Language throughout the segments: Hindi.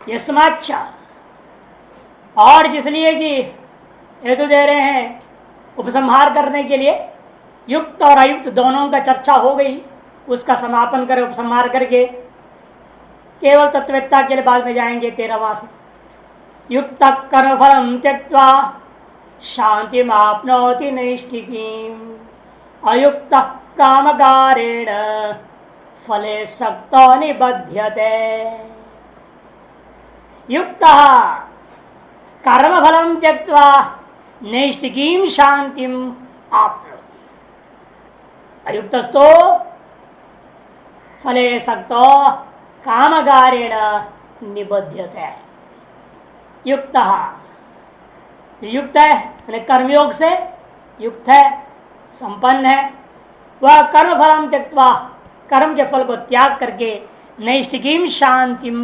यस्माच्चा, और जिसलिए कि हेतु दे रहे हैं उपसंहार करने के लिए, युक्त और अयुक्त दोनों का चर्चा हो गई, उसका समापन कर उपसंहार करके केवल तत्ववेत्ता के लिए बाद में जाएंगे 13वां से। युक्त कर्मफलम त्यक्त्वा शांति माप्नोति नैष्ठिकीम् अयुक्त कामकारेण फले सक्तो निबध्यते। युक्त कर्मफलम त्यक्त्वा नैष्ठिकीं शांतिम आप्नोति। अयुक्तस्तो फले सक्तो कामकारेण निबध्यते। युक्त युक्त है, कर्मयोग से युक्त है, संपन्न है, वह कर्म फलम त्यक्त्वा, कर्म के फल को त्याग करके नैष्ठिकीं शांतिम,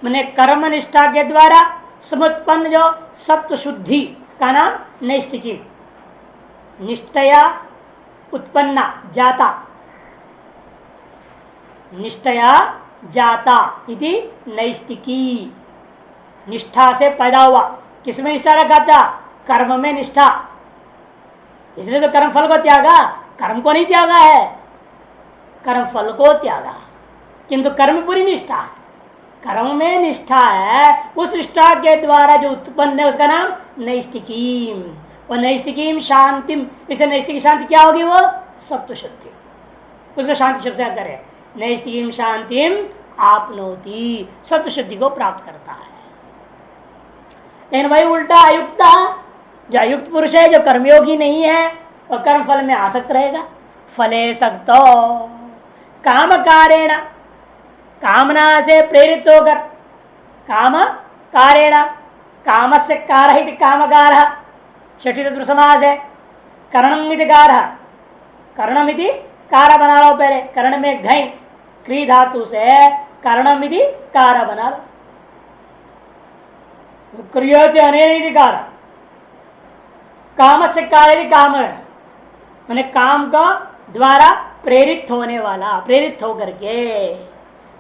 मैंने कर्म निष्ठा के द्वारा समुत्पन्न जो सत्व शुद्धि का नाम नैष्ठिकी, निष्ठया उत्पन्ना जाता, निष्ठया जाता इति नैष्ठिकी, निष्ठा से पैदा हुआ। किसमें निष्ठा रखा था? कर्म में निष्ठा, इसलिए तो कर्म फल को त्यागा, कर्म को नहीं त्यागा है, कर्म फल को त्यागा, किंतु कर्म पूरी निष्ठा, कर्म में निष्ठा है, उस निष्ठा के द्वारा जो उत्पन्न है उसका नाम नैष्ठिकीम। और नैष्ठिकीम शांतिम, इसे नैष्ठिक शांति क्या होगी? वो सत्व शुद्धि, उसको शांति शब्द से करे नैष्ठिकीम शांतिम आपनोति, सत्व शुद्धि को प्राप्त करता है। लेकिन वही उल्टा अयुक्त, जो अयुक्त पुरुष है, जो कर्मयोगी नहीं है, और कर्म फल में आसक्त रहेगा। फले सक्तो, काम कारेण, कामना से प्रेरित होकर, काम कारेण, काम से कार कामकार, षठी तत्व समास है। करणमिति कार, करणमिति कार बना लो, पहले कर्ण में घई क्री धातु से करणमिति कार बना लो। क्रियते अनेन कार, काम से कार्य काम, मैंने काम का द्वारा प्रेरित होने वाला, प्रेरित होकर के,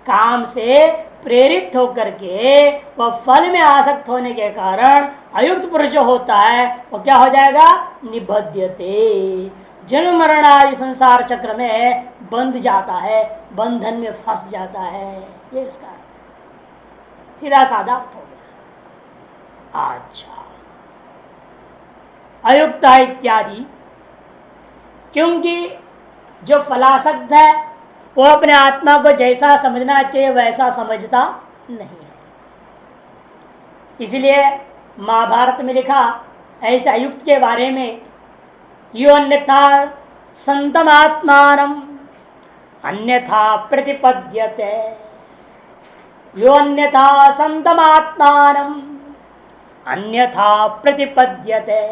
काम से प्रेरित होकर के वह फल में आसक्त होने के कारण अयुक्त पुरुष जो होता है वो क्या हो जाएगा? निबध्यते, जन्म मरण आदि संसार चक्र में बंध जाता है, बंधन में फंस जाता है। ये इसका सीधा साधा हो गया। अच्छा, अयुक्त इत्यादि, क्योंकि जो फलासक्त है वो अपने आत्मा को जैसा समझना चाहिए वैसा समझता नहीं है। इसलिए महाभारत में लिखा ऐसे अयुक्त के बारे में, यो अन्यथा संतमात्मानम अन्यथा प्रतिपद्यते, यो अन्यथा संतमात्मानम अन्यथा प्रतिपद्यते,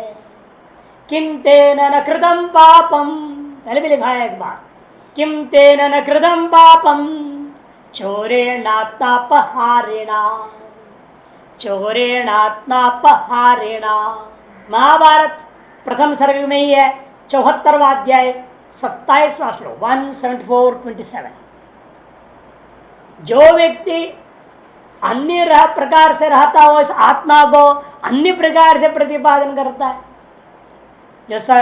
किम तेन न कृतं पापम, पहले भी लिखा है एक बार, किम तेन न कृतं पापम चोरेणात्मापहारेणा, चोरेणात्मापहारेणा। महाभारत प्रथम सर्ग में ही है, 74वां अध्याय 27वां श्लोक 174:27। जो व्यक्ति अन्य प्रकार से रहता हो इस आत्मा को अन्य प्रकार से प्रतिपादन करता है, जैसा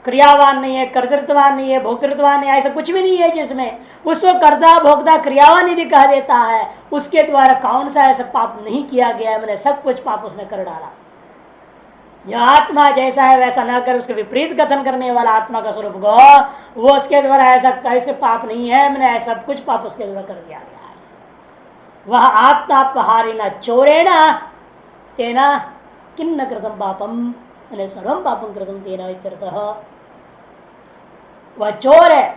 क्रियावान नहीं है, कर्तृत्ववान नहीं है, भोक्तृत्ववान नहीं है, ऐसा कुछ भी नहीं है जिसमें, उसको कर्ता भोक्ता क्रियावान यदि कह देता है, उसके द्वारा कौन सा ऐसा पाप नहीं किया गया, मैंने सब कुछ पाप उसने कर डाला। जो आत्मा जैसा है वैसा न कर उसके विपरीत कथन करने वाला आत्मा का स्वरूप को, वो उसके द्वारा ऐसा कैसे पाप नहीं है, मैंने सब कुछ पाप उसके द्वारा कर दिया गया है। वह आत्मापहारिणा चोरेणा तेना किन्न कृतं पापम, सर्वं पापं कृतं तेना इत्यर्थः। वह चोर है,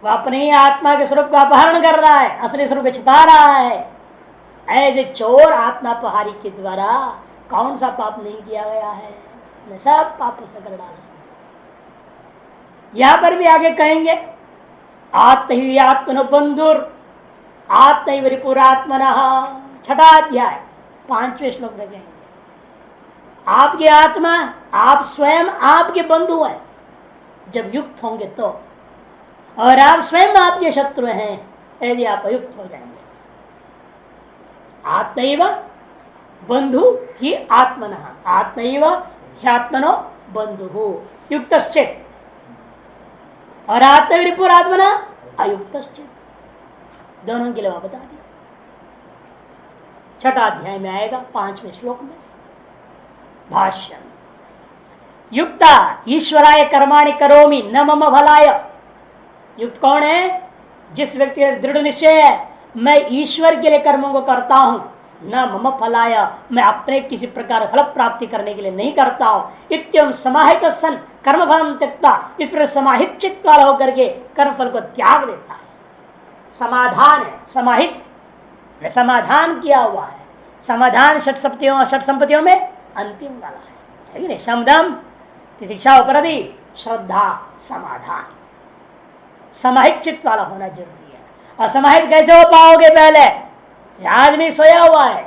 वह अपने ही आत्मा के स्वरूप का अपहरण कर रहा है, असली स्वरूप को छिपा रहा है। ऐसे चोर आत्मापहारी के द्वारा कौन सा पाप नहीं किया गया है, मैं सब पाप उसने कर डाला। यहां पर भी आगे कहेंगे, आत्म आत्मनुबंधुर आत्म रिपुरात्मनः, छठा अध्याय 5वें श्लोक में कहेंगे, आपकी आत्मा, आप स्वयं आपके बंधु हैं जब युक्त होंगे तो, और आप स्वयं आपके शत्रु हैं यदि आप अयुक्त हो जाएंगे। आत्मैव बंधु ही आत्मन आत्मैव ह्यात्मनो बंधु युक्तश्चेत और आत्मविपुर आत्मना अयुक्तश्चेत दोनों के लिए बता दिया। छठा अध्याय में आएगा 5वें श्लोक में भाष्य युक्ता ईश्वराय कर्माणि करोमि न मम फलाय। युक्त कौन है? जिस व्यक्ति का दृढ़ निश्चय है मैं ईश्वर के लिए कर्मों को करता हूं, न मम फलाय मैं अपने किसी प्रकार फल प्राप्ति करने के लिए नहीं करता हूं। इत्यम समाहित सन कर्म फलम त्यक्ता, इस पर समाहित चित्त वाला होकर के कर्म फल को त्याग देता है। समाधान है, समाहित समाधान किया हुआ है। समाधान षट संपत्तियों में अंतिम वाला है कि नहीं? शमदम तितिक्षा उपरधि श्रद्धा समाधान समाहित चित्त वाला होना जरूरी है। और समाहित कैसे हो पाओगे? पहले आदमी सोया हुआ है,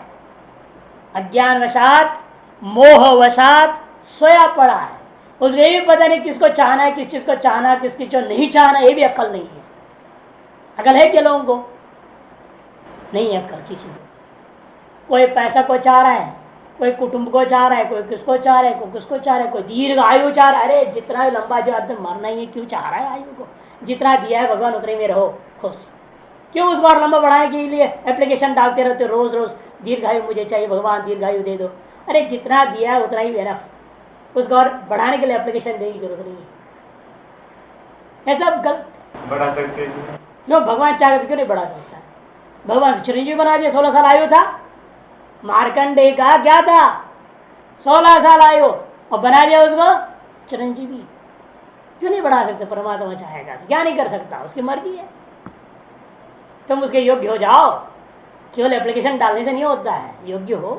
अज्ञान वशात मोह वशात सोया पड़ा है, उसको ये भी पता नहीं किसको चाहना है, किस चीज को चाहना, किसकी जो नहीं चाहना, ये भी अक्ल नहीं है। अकल है क्या लोगों को? नहीं है अक्ल किसी को। कोई पैसा को चाह रहा है, कोई कुटुंब को चाह रहा है, कोई किसको चाह रहा है, कोई किसको चाह रहा है, कोई दीर्घ आयु चाह रहा है। अरे जितना लंबा जो आदमी मरना ही है, क्यों चाह रहा है आयु को? जितना दिया है भगवान उतने में रहो खुश। क्यों उसको और लंबा बढ़ाने के लिए एप्लीकेशन डालते रहते रोज रोज? दीर्घायु मुझे चाहिए भगवान, दीर्घायु दे दो। अरे जितना दिया है उतना ही है ना, उसको और बढ़ाने के लिए एप्लीकेशन देने की जरूरत नहीं है। ऐसा गलत बढ़ा सकते क्यों? भगवान चाहे तो क्यों नहीं बढ़ा सकता है? भगवान चिरंजीवी बना दिया। 16 साल आयु था मार्कंडेय का, क्या था? 16 साल आयु, और बना दिया उसको चिरंजीवी। क्यों नहीं बढ़ा सकते? परमात्मा चाहेगा तो क्या नहीं कर सकता, उसकी मर्जी है। तुम उसके योग्य हो जाओ, केवल एप्लीकेशन डालने से नहीं होता है, योग्य हो।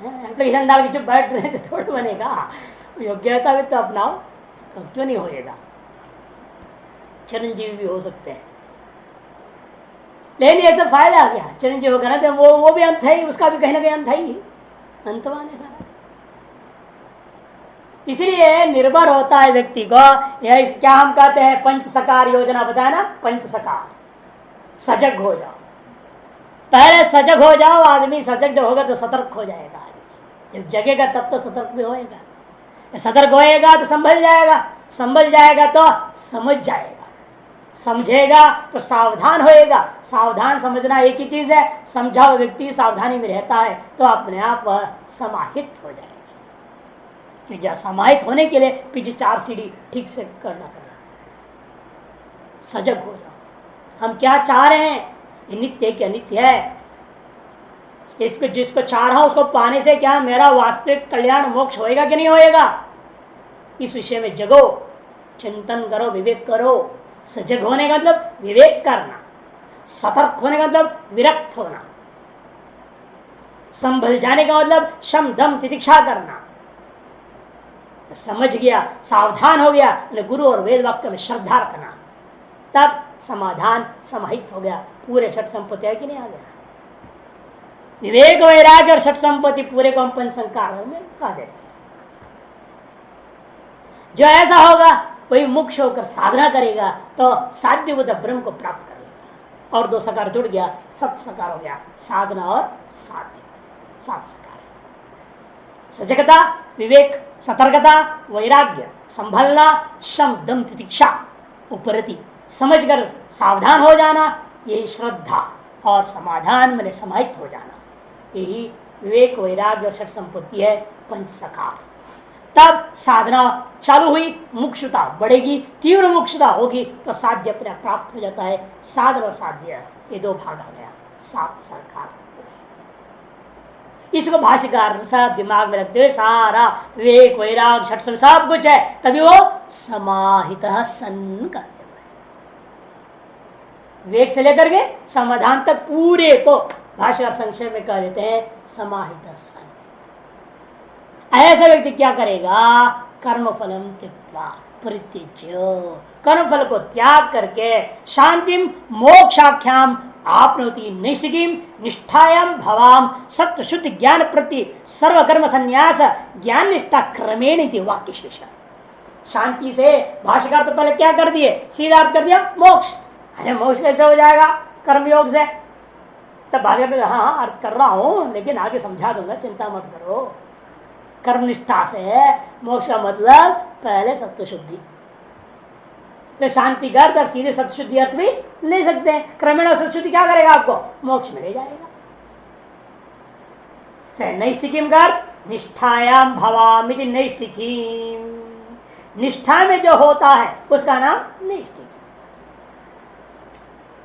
एप्लीकेशन डाल के चुप बैठ रहे से थोड़ा बनेगा, योग्यता भी तो अपनाओ, तो क्यों नहीं होएगा? चिरंजीवी भी हो सकते हैं, लेकिन ये सब फायदा आ गया। चिरंजीवी होगा ना तो वो भी अंत है ही, उसका भी कहीं ना कहीं अंत है ही, अंतवान है सारा। इसलिए निर्भर होता है व्यक्ति को। यह क्या हम कहते हैं? पंच सकार योजना बताया ना, पंच सकार। सजग हो जाओ, पहले सजग हो जाओ। आदमी सजग जब होगा तो सतर्क हो जाएगा आदमी। जब जगेगा तब तो सतर्क भी होएगा। सतर्क होएगा तो संभल जाएगा, संभल जाएगा तो समझ जाएगा, समझेगा तो सावधान होएगा। सावधान समझना एक ही चीज है। समझा हुआ व्यक्ति सावधानी में रहता है तो अपने आप वह समाहित हो जाएगा। तो समाहित होने के लिए पीछे 4 सीढ़ी ठीक से करना पड़ेगा। सजग हो जाओ, हम क्या चाह रहे हैं, ये नित्य कि अनित्य है। इसको जिसको चाह रहा हूं उसको पाने से क्या मेरा वास्तविक कल्याण मोक्ष होएगा कि नहीं होएगा? इस विषय में जगो, चिंतन करो, विवेक करो। सजग होने का मतलब विवेक करना, सतर्क होने का मतलब विरक्त होना, संभल जाने का मतलब शम दम तितिक्षा करना। समझ गया, सावधान हो गया, गुरु और वेद वाक्य में श्रद्धा रखना, तब समाधान समाहित हो गया। पूरे षट संपत्ति है कि नहीं आ गया? विवेक वैराग्य और षट संपत्ति पूरे को हम पंच संकार में कहा देते हैं। जो ऐसा होगा वही मुक्ष होकर साधना करेगा तो साध्य बुद्ध ब्रह्म को प्राप्त करेगा। और 2 सकार जुड़ गया, 7 सकार हो गया, साधना और साध्य, 7 सकार। सजगता, विवेक, सतर्कता, वैराग्य, संभलना, शम दम तितिक्षा, उपरति, समझकर सावधान हो जाना, यही श्रद्धा, और समाधान मैंने समाहित हो जाना, यही विवेक वैराग्य और षट संपत्ति है, पंच सकार। तब साधना चालू हुई, मुक्षुता बढ़ेगी, तीव्र मुक्षुता होगी तो साध्य अपने प्राप्त हो जाता है। साधन और साध्य ये 2 भाग आ गया, 7 सरकार। इसको भाष्यकार सब दिमाग में रखते हुए सारा विवेक वैराग षट सब कुछ है, तभी वो समाहित सन करते विवेक से लेकर के समाधान तक पूरे को भाष्यकार संक्षेप में कह देते हैं समाहित सन। ऐसा व्यक्ति क्या करेगा? कर्म फलम त्यक्त्वा परित्यज्य, कर्म फल को त्याग करके शांतिम मोक्षाख्याम आपनोति नैष्ठिकीम निष्ठायाम भवाम सत्व शुद्ध ज्ञान प्रति सर्वकर्म संन्यास ज्ञान निष्ठा क्रमेण इति वाक्य शेष। शांति से भाष्यकार तो पहले क्या कर दिए? सीधा अर्थ कर दिया मोक्ष। अरे मोक्ष कैसे हो जाएगा? कर्मयोग से। तब भाषा में हाँ हाँ अर्थ कर रहा हूं लेकिन आगे समझा दूंगा, चिंता मत करो। कर्मनिष्ठा से मोक्ष का मतलब पहले सत्व शुद्धि, तो शांति का अर्थ और सीधे सत्य शुद्धि अर्थ भी ले सकते हैं। क्रमेण सत्य शुद्धि क्या करेगा? आपको मोक्ष में ले जाएगा। नैष्ठिकीम का अर्थ निष्ठायाम भवामिति नैष्ठिकीम, निष्ठा में जो होता है उसका नाम नैष्ठिकी।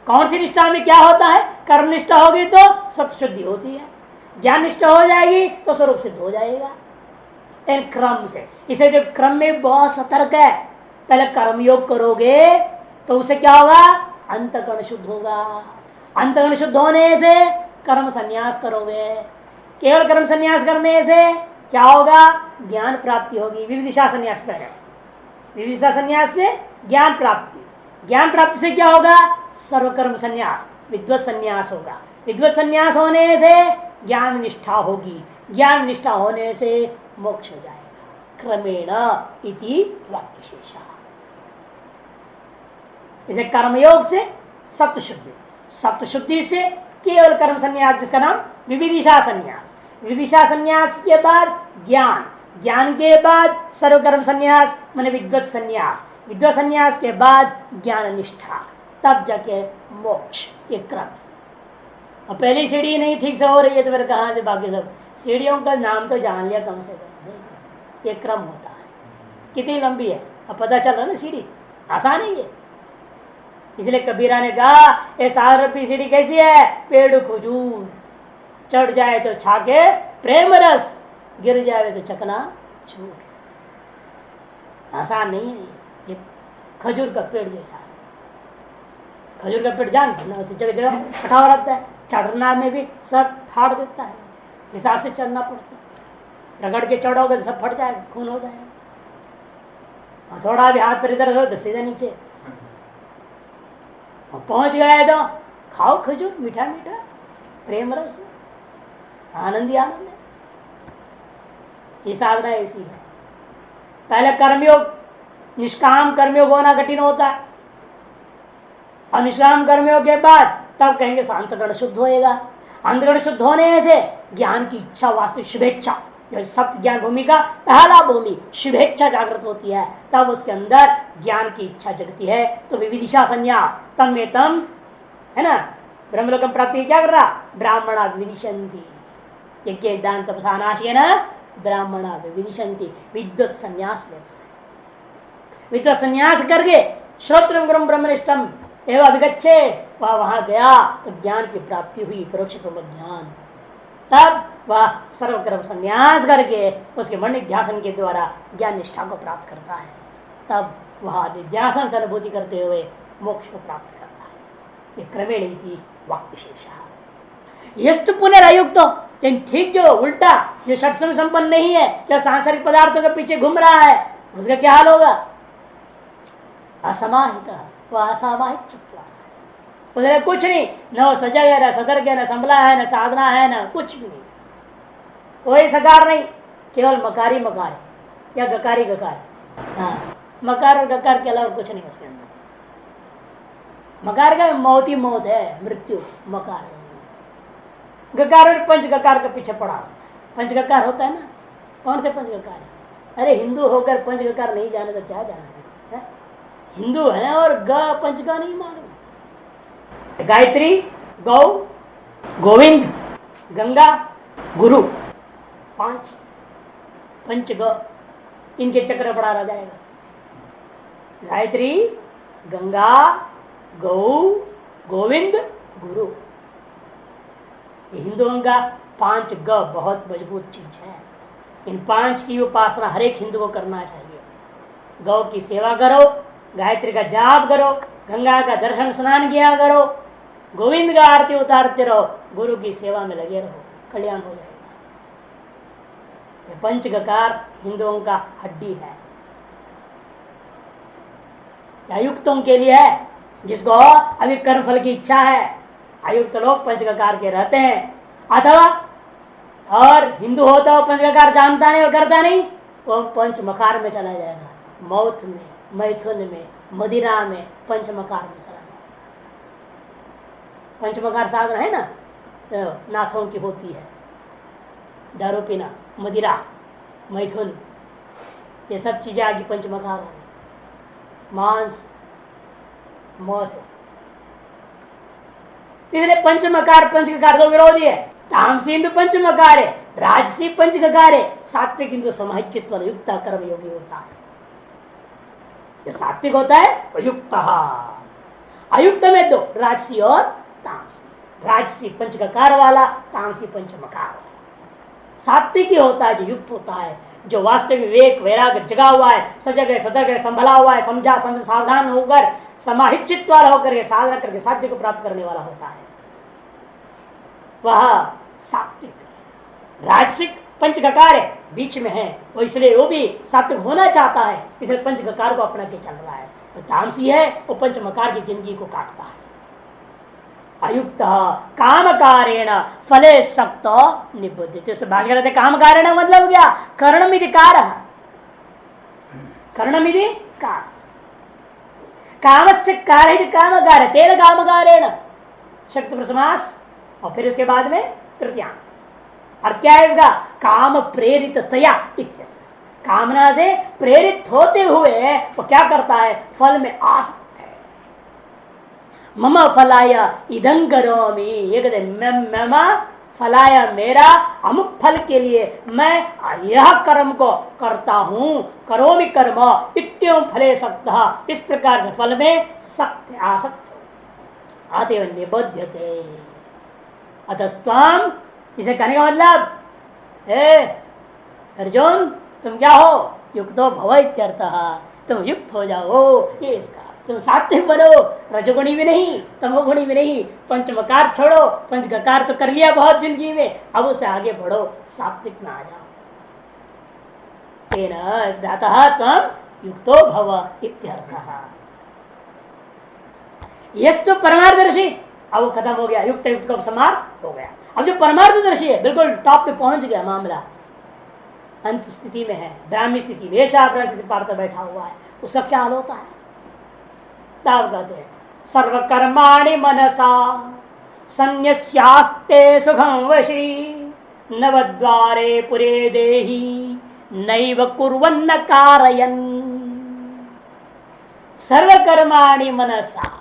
कौन सी निष्ठा में क्या होता है? कर्म निष्ठा होगी तो सत्य शुद्धि होती है, ज्ञान निष्ठा हो जाएगी तो स्वरूप सिद्ध हो जाएगा। क्रम से, इसे जो क्रम में बहुत सतर्क है। पहले कर्मयोग करोगे तो उसे क्या होगा? अंतःकरण शुद्ध होगा। अंतःकरण शुद्ध होने से कर्म संन्यास करोगे, केवल कर्म संन्यास करने से क्या होगा? ज्ञान प्राप्ति होगी। विविदिशा संन्यास पहले, विविदिशा संन्यास से ज्ञान प्राप्ति, ज्ञान प्राप्ति से क्या होगा? सर्वकर्म संन्यास, विद्वत संन्यास होगा। विद्वत संन्यास होने से ज्ञान निष्ठा होगी, ज्ञान निष्ठा होने से मोक्ष हो जाएगा। क्रमेण इति वाक्यशेषः। इसे कर्मयोग से सत्व शुद्धि, सत्व शुद्धि से केवल कर्म संन्यास जिसका नाम विविदिशा संन्यास, विविदिशा संन्यास के बाद ज्ञान, ज्ञान के बाद सर्वकर्म संन्यास माने विद्वत संन्यास, विद्वत संन्यास के बाद ज्ञान निष्ठा, तब जाके मोक्ष। ये क्रम। और पहली सीढ़ी नहीं ठीक से हो रही है तो फिर कहां से बाकी सब सीढ़ियों का नाम तो जान लिया कम से कम। ये क्रम होता है। कितनी लंबी है अब पता चल रहा ना, सीढ़ी आसान ही है। इसलिए कबीरा ने कहा ये 7 रुपये सीढ़ी कैसी है? पेड़ खजूर, चढ़ जाए तो छाके प्रेम रस, गिर जाए तो चकना चूर। आसान नहीं है ये खजूर का पेड़ जैसा है। खजूर का पेड़ जानते ना, उसे जगह जगह कटा हुआ रहता है, चढ़ना में भी सब फाड़ देता है, हिसाब से चढ़ना पड़ता है। रगड़ के चढ़ोगे तो सब फट जाएगा, खून हो जाएगा। और थोड़ा भी हाथ पर इधर हो तो सीधा नीचे। और पहुंच गए तो खाओ खजूर, मीठा मीठा प्रेम रस, आनंद ही आनंद है। ये साधना ऐसी है। पहले कर्मयोग, निष्काम कर्मयोग होना कठिन होता है, और निष्काम कर्मयोग के बाद तब कहेंगे अंतःकरण शुद्ध होएगा। अंतःकरण शुद्ध होने से ज्ञान की इच्छा, वास्तविक शुभेच्छा, सप्त ज्ञान भूमि का पहला भूमि शुभेच्छा जागृत होती है, तब उसके अंदर ज्ञान की इच्छा जगती है। तो विविदिशा संन्यास तम में तम है ना, ब्रह्मलोकम प्राप्ति क्या कर रहा? ब्राह्मणा विदिशन्ति, यज्ञ दान तपसा नाशे न ब्राह्मणा विदिशन्ति। विद्वत संन्यास लेता है, विद्वत संन्यास करके श्रोत्र ब्रह्मनिष्ठम एवं अभिगच्छे, वहां गया तो ज्ञान की प्राप्ति हुई, परोक्ष ब्रह्म ज्ञान। तब वह सर्वकर्म संन्यास करके उसके मन निध्यासन के द्वारा ज्ञान निष्ठा को प्राप्त करता है। तब वह निध्यासन से अनुभूति करते हुए मोक्ष को प्राप्त करता है। ये क्रमेण इति वाक्यशेषः। यस्तु पुनरयुक्त, लेकिन ठीक जो उल्टा, जो षट्सम संपन्न नहीं है, क्या सांसारिक पदार्थों के पीछे घूम रहा है, उसका क्या हाल होगा? असमाहित, वह असामाहित चित्त, उधर कुछ नहीं, न वो सजग है, न सतर्क है, न संभला है, न साधना है, न कुछ भी नहीं, कोई सकार नहीं, केवल मकारी मकार है या गकारी गकार। हाँ, मकार और गकार के अलावा कुछ नहीं उसके अंदर। मकार का मौत ही मौत है, मृत्यु मकार है। गकार और पंच गकार के पीछे पड़ा। पंच गकार होता है ना, कौन से पंच गकार है? अरे हिंदू होकर पंच गकार नहीं जाने तो क्या जाना है? हिंदू है और ग पंच का नहीं मालूम। गायत्री, गौ, गोविंद, गंगा, गुरु, 5 पंच ग, इनके चक्र पड़ा रह जाएगा। गायत्री, गंगा, गौ, गोविंद, गुरु, हिंदुओं का 5 ग बहुत मजबूत चीज है। इन 5 की उपासना हर एक हिंदू को करना चाहिए। गौ की सेवा करो, गायत्री का जाप करो, गंगा का दर्शन स्नान किया करो, गोविंद का आरती उतारते रहो, गुरु की सेवा में लगे रहो, कल्याण हो जाएगा। पंच गकार हिंदुओं का हड्डी है। आयुक्तों के लिए है, जिसको अभी कर्मफल की इच्छा है, आयुक्त लोग पंचगकार के रहते हैं। अथवा और हिंदू होता हो पंचगकार जानता नहीं और करता नहीं, वो पंच मकार में चला जाएगा, मौत में, मैथुन में, मदिरा में, पंचमकार में चला जाएगा। पंचमकार साधना है ना, नाथों की होती है। दारू पीना, मदिरा, मैथुन, ये सब चीजें आगे पंचमकार हो, मांस, मौस। इसलिए पंचमकार पंचकार तो विरोधी है। तामसी हिंदू पंचमकार है, राजसी पंचकार है, सात्विक हिंदू समाहित युक्त कर्म योगी होता है। जो सात्विक होता है वो युक्त, अयुक्त में दो, राजसी और तामसी। राजसी पंचकार वाला, तामसी पंचमकार वाला। सात्विक ही होता है जो युक्त होता है, जो वास्तविक विवेक वैराग्य जगा हुआ है, सजग है, सतर्क है, संभला हुआ है, समझा समझ सावधान होकर समाहित चित्त वाला होकर साधना करके साध्य को प्राप्त करने वाला होता है, वह सात्विक। राजसिक पंचकार है, बीच में है, वो इसलिए वो भी सात्विक होना चाहता है, इसलिए पंचकार को अपना के चल रहा है। तो तामसी है वो पंचमकार की जिंदगी को काटता है। अयुक्त काम कारेण फले सक्त निबुद्धि। भाषा कहते काम कारेण मतलब क्या? कर्णमिति कार, कर्णमिति कार, कामस्य कार कामकार, तेन कामकारेण शक्ति प्रसमास, और फिर उसके बाद में तृतीयांत। अर्थ क्या है इसका? काम प्रेरित तया, कामना से प्रेरित होते हुए वो क्या करता है? फल में आसक्त है। मम फलाय इदं करोमि, ये कहते मम फलाय, मेरा अमुक फल के लिए मैं यह कर्म को करता हूं, करोमि कर्म इत्यं फले सक्त, इस प्रकार से फल में सक्त आसक्त आते निबध्यते। अतस्त्वाम, इसे कहने का मतलब, अर्जुन तुम क्या हो? युक्तो भव इत्यर्थः, तुम युक्त हो जाओ, ये इसका। तुम सात्विक बनो, रजोगुणी भी नहीं, तमोगुणी भी नहीं, पंचमकार छोड़ो, पंचकार तो कर लिया बहुत जिंदगी में, अब उसे आगे बढ़ो, सात्विक में आ जाओ। तुम युक्तो भव इत्यर्थः। यस्तु परमार्थदर्शी, अब वो खत्म हो गया, युक्त युक्त का समार हो गया। अब जो परमार्थदर्शी है, बिल्कुल टॉप पे पहुंच गया मामला, अंत स्थिति में है, ब्राह्मी स्थिति में, स्थिति पार्थ बैठा हुआ है, उसका क्या हाल होता है? तब कहते हैं सर्वकर्माणि मनसा संन्यस्यास्ते सुखं वशी, नवद्वारे पुरे देहि नैव कुर्वन्न कारयन्। सर्वकर्माणि मनसा,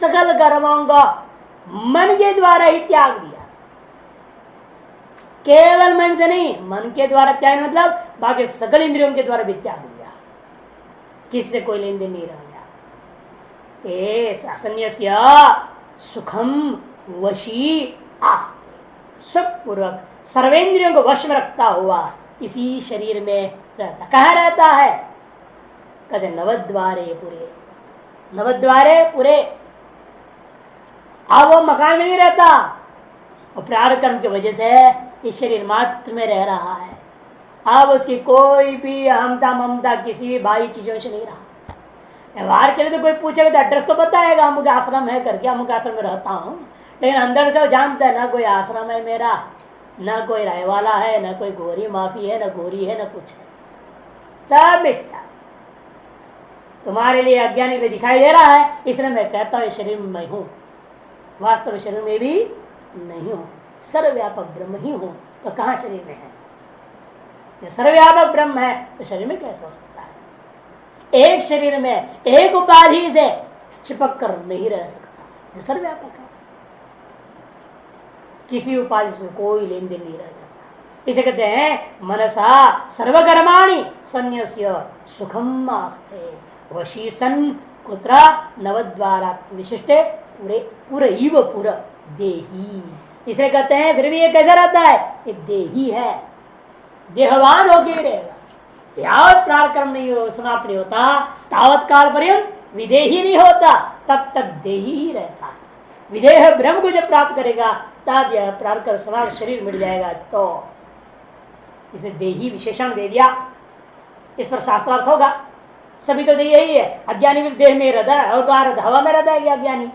सकल कर्मों को मन के द्वारा ही त्याग दिया। केवल मन से नहीं, मन के द्वारा त्याग मतलब बाकी सकल इंद्रियों के द्वारा भी त्याग दिया, किससे कोई लेन देन नहीं रह गया। संन्यास्य सुखम वशी आस्ते, सुख पूर्वक सर्वेंद्रियों को वश में रखता हुआ इसी शरीर में रहता। कहाँ रहता है? कहते नवद्वारे पुरे, नवद्वारे पुरे। अब वो मकान में नहीं रहता, और प्रारब्ध कर्म की वजह से इस शरीर मात्र में रह रहा है। अब उसकी कोई भी अहमता ममता किसी भी बाह्य चीजों से नहीं रहा। व्यवहार के लिए तो कोई पूछेगा तो एड्रेस तो बताएगा, अमुक आश्रम है करके, अमुक आश्रम में रहता हूँ, लेकिन अंदर से वो जानता है ना कोई आश्रम है मेरा, ना कोई राय वाला है, ना कोई गोरी माफी है, ना गोरी है, ना कुछ है, सब मिथ्या। तुम्हारे लिए अज्ञानी लिए दिखाई दे रहा है, इसलिए मैं कहता हूँ शरीर में मैं हूँ, वास्तव शरीर में भी नहीं हूँ, सर्वव्यापक ब्रह्म ही हूँ। तो कहाँ शरीर में है? सर्वव्यापक ब्रह्म है तो शरीर में कैसे हो सकता है? एक शरीर में एक उपाधि से चिपक कर नहीं रह सकता, जो सर्वव्यापक है, किसी उपाधि से कोई लेन देन नहीं रह जाता। इसे कहते हैं मनसा सर्वकर्माणि संन्यस्य सुखम आस्ते वशी सन कुत्र नवद्वारा विशिष्टे पूरे पूरे इव पूरा देही। इसे कहते हैं फिर भी ये कैसा रहता है? ये देही है, देहवान होके रहेगा। यावत प्रारकर्म नहीं हो समाप्त नहीं होता तावत काल पर्यंत विदेही नहीं होता, तब तक देही ही रहता है। विदेह ब्रह्म को जब प्राप्त करेगा तब यह प्रारकर्म समाप्त शरीर मिल जाएगा। तो इसने देही विशेषण दे दिया, इस पर शास्त्रार्थ होगा। सभी तो यही है, अज्ञानी भी देह में रहता है और तो हवा में रहता है क्या अज्ञानी?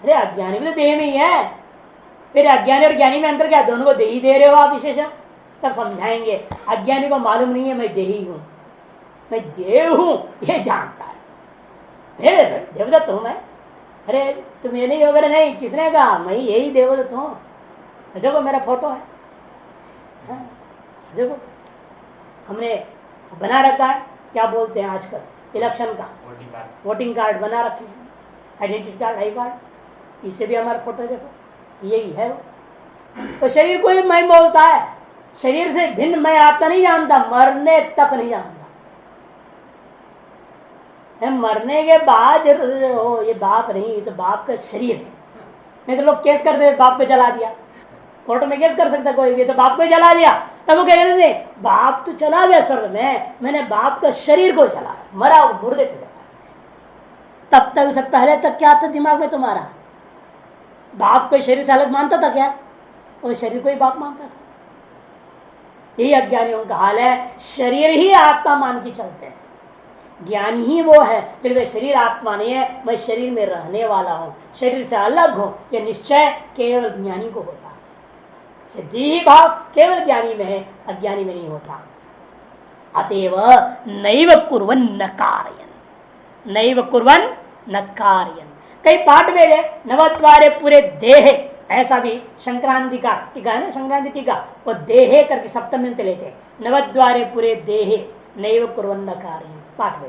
अरे अज्ञानी भी तो देह में ही है, फिर अज्ञानी और ज्ञानी में अंतर क्या? दोनों को देही दे रहे हो आप विशेषण, तब समझाएंगे। अज्ञानी को मालूम नहीं है मैं देही हूं, मैं देव हूं, ये जानता है। देवदत्त हूं मैं। अरे तुम ये नहीं वगैरह नहीं, किसने कहा? मैं यही देवदत्त हूं, देखो मेरा फोटो है, देखो हमने बना रखा है, क्या बोलते हैं आजकल इलेक्शन का वोटिंग कार्ड बना रखे हैं, आइडेंटिटी कार्ड, आई कार्ड, इससे भी हमारा फोटो देखो, यही है वो। तो शरीर को ही मैं बोलता है, शरीर से भिन्न मैं आत्मा नहीं जानता, मरने तक नहीं जानता। मरने के बाद हो ये बाप नहीं, तो बाप का शरीर है। नहीं तो लोग केस करते बाप पे जला दिया, कोर्ट में केस कर सकता कोई भी, तो बाप को जला दिया, तब वो कह रहे बाप तो चला गया स्वर्ग में, मैंने बाप का शरीर को जला, मरा मुर्दे को जला। तब तक उससे पहले तक क्या था दिमाग में तुम्हारा? बाप को शरीर से अलग मानता था क्या? वो शरीर को ही बाप मानता था। यही अज्ञानियों का हाल है, शरीर ही आत्मा मान के चलते हैं। ज्ञानी ही वो है फिर शरीर आत्मा नहीं है, मैं शरीर में रहने वाला हूं, शरीर से अलग हूं, यह निश्चय केवल ज्ञानी को होता है। सिद्धि भाव केवल ज्ञानी में है, अज्ञानी में नहीं होता। अतएव नैव कुर्वन् न कारयन्, नैव कुर्वन् न कारयन्। कई पाठ में है नवद्वारे पूरे देह, ऐसा भी संक्रांति का टीका है ना, संक्रांति टीका वो देहे करके सप्तमी अंत लेते हैं, नवद्वारे पूरे देहे नैव कुर्वन् न कारयन् पाठ में।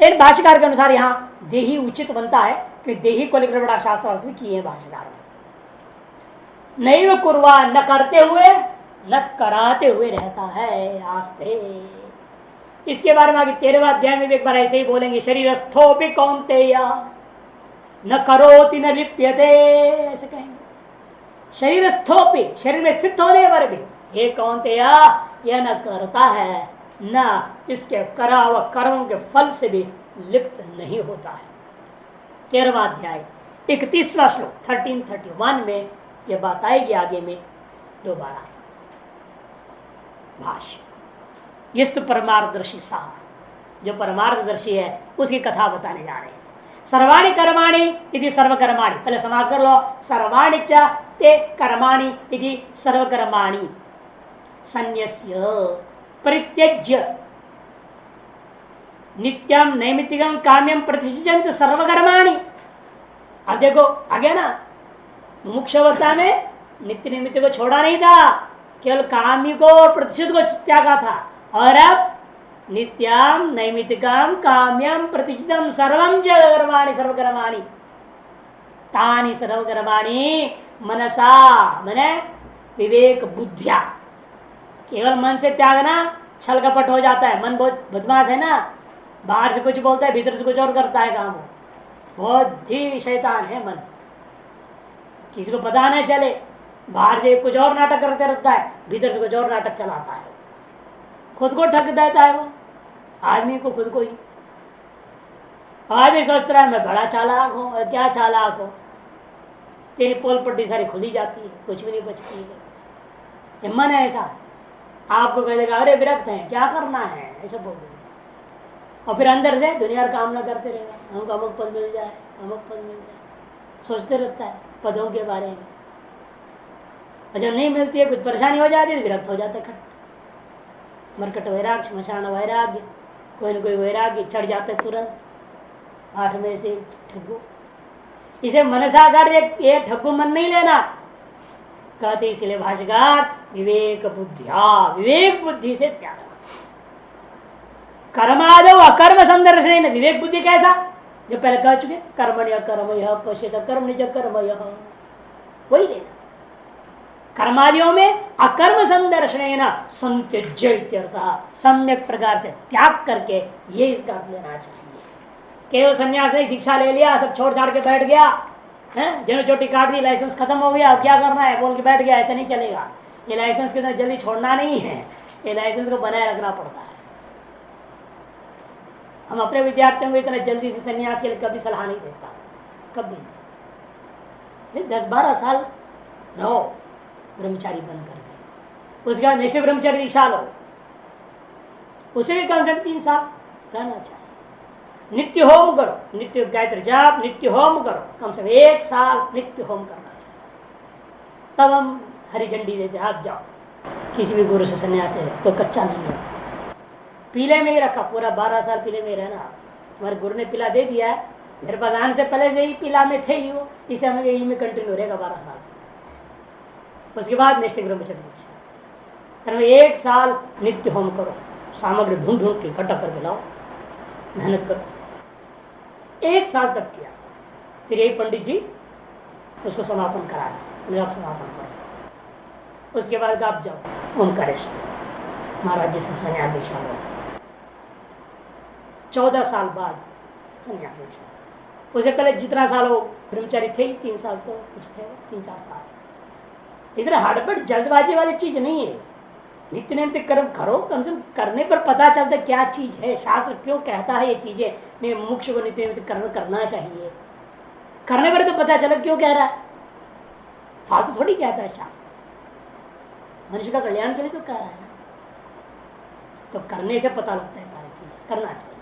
लेकिन भाष्यकार के अनुसार यहाँ देही उचित बनता है कि देही को लेकर बड़ा शास्त्र अर्थ भी किए हैं भाष्यकार ने। नैव कुर्वा, न करते हुए न कराते हुए रहता है आस्ते। इसके बारे में आगे 13वें अध्याय में भी एक बार ऐसे ही बोलेंगे, शरीरस्थोपि कौन्तेय न करोति न लिप्यते, ऐसे कहेंगे। शरीरस्थोपि, शरीर में स्थित होने पर भी हे कौन्तेय यह न करता है, न इसके करा व कर्मों के फल से भी लिप्त नहीं होता है। 13वां अध्याय 31वां श्लोक 1331 में यह बात आएगी आगे में दोबारा। भाष्य यस्तु परमार्दर्शी साह, जो परमार्दर्शी है उसकी कथा बताने जा रहे हैं। सर्वाणि कर्माणि इति सर्वकर्माणि, पहले समास कर लो, सर्वाणि च ते कर्माणि इति सर्वकर्माणि संन्यस्य परित्यज्य नित्यम नैमित्तिकम काम्यम प्रतिष्ठित सर्वकर्माणि। अब देखो आगे ना, मुमुक्ष अवस्था में नित्य निमित्त को छोड़ा नहीं था, केवल कामी को और प्रतिष्ठित को त्यागा था, और अब नित्यम नैमित्तिकम काम्यम प्रतिष्ठितम सर्वम च कर्माणि सर्वकर्माणि तानि सर्वकर्माणि मनसा, मने विवेक बुद्धिया। केवल मन से त्यागना छल कपट हो जाता है, मन बहुत बदमाश है ना, बाहर से कुछ बोलता है भीतर से कुछ और करता है काम, बहुत ही शैतान है मन, किसी को पता नहीं चले, बाहर से कुछ और नाटक करते रहता है, भीतर से कुछ और नाटक चलाता है, खुद को ठग देता है वो आदमी को, खुद को ही। आदमी सोच रहा है मैं बड़ा चालाक हूं, और क्या चालाक हो, तेरी पोल पट्टी सारी खुली जाती है, कुछ भी नहीं बचती है। मन है ऐसा, आपको कह देगा अरे विरक्त है क्या करना है, ऐसा बोल देगा, और फिर अंदर से दुनिया कामना करते रहेगा, हमको अमुक पद मिल जाए, अमुक पद मिल जाए, सोचते रहता है पदों के बारे में। और जब नहीं मिलती है, कुछ परेशानी हो जाती है, विरक्त हो जाता है, खट मरकट वैराग, श्मशान वैराग्य, कोई न कोई वैराग्य चढ़ जाता है तुरंत, 8 में से ठग्गू। इसे मनसाकार ये ठग्गू मन नहीं लेना, कहते इसलिए भाष्यकार विवेक बुद्धिया, विवेक बुद्धि से त्यागना। कर्मादो अकर्म संदर्शन, विवेक बुद्धि कैसा, जो पहले कह चुके, कर्मण्य अकर्म यह पश्यत कर्म निज कर्म यह, वही लेना। कर्मादियों में अकर्म संदर्शन संत्यज्य, सम्यक प्रकार से त्याग करके ये इसका लेना चाहिए। केवल संन्यास नहीं, दीक्षा ले लिया, सब छोड़ छाड़ के बैठ गया, जनो चोटी काट दी, लाइसेंस खत्म हो गया, क्या करना है बोल के बैठ गया, ऐसा नहीं चलेगा। ये लाइसेंस को इतना जल्दी छोड़ना नहीं है, ये लाइसेंस को बनाए रखना पड़ता है। हम अपने विद्यार्थियों को इतना जल्दी से संन्यास के लिए कभी सलाह नहीं देता, कभी 10-12 साल रहो ब्रह्मचारी बन करके, उसके बाद निश्चित ब्रह्मचारी दीक्षा लो, उसे भी कम से कम 3 साल रहना चाहिए। नित्य होम करो, नित्य गायत्री जाप, नित्य होम करो, कम से कम 1 साल नित्य होम करना चाहिए, तब हम हरी झंडी देते हाथ जाओ किसी भी गुरु से संन्यास ले, तो कच्चा नहीं है। पीले में ही रखा, पूरा 12 साल पीले में रहना, हमारे गुरु ने पीला दे दिया है, मेरे पास आने से पहले से ही पीला में थे ही वो, इसे हमें यही में कंटिन्यू रहेगा 12 साल। उसके बाद निष्ठिक ब्रह्मचर्य दीक्षा। एक साल नित्य होम करो, सामग्री ढूंढ ढूंढ के इकट्ठा करके लाओ, मेहनत करो। एक साल तक किया, फिर एक पंडित जी उसको समापन कराया, समापन करो। उसके बाद आप जाओ ओमकारेश्वर महाराज जी से संन्यास दीक्षा लो। 14 साल बाद संन्यास दीक्षा। उससे पहले जितना साल हो ब्रह्मचारी थे, 3 साल तो कुछ थे, 3-4 साल। इधर हड़बड़ जल्दबाजी वाली चीज नहीं है। नित्य नित्य कर्म करो, कम से कम करने पर पता चलता क्या चीज है, शास्त्र क्यों कहता है ये चीजें। नहीं, मोक्ष को नित्य नित्य कर्म करना चाहिए, करने पर तो पता चला क्यों कह रहा है। फालतू थोड़ी कहता है शास्त्र, मनुष्य का कल्याण के लिए तो कह रहा है ना। तो करने से पता लगता है सारी चीजें, करना चाहिए।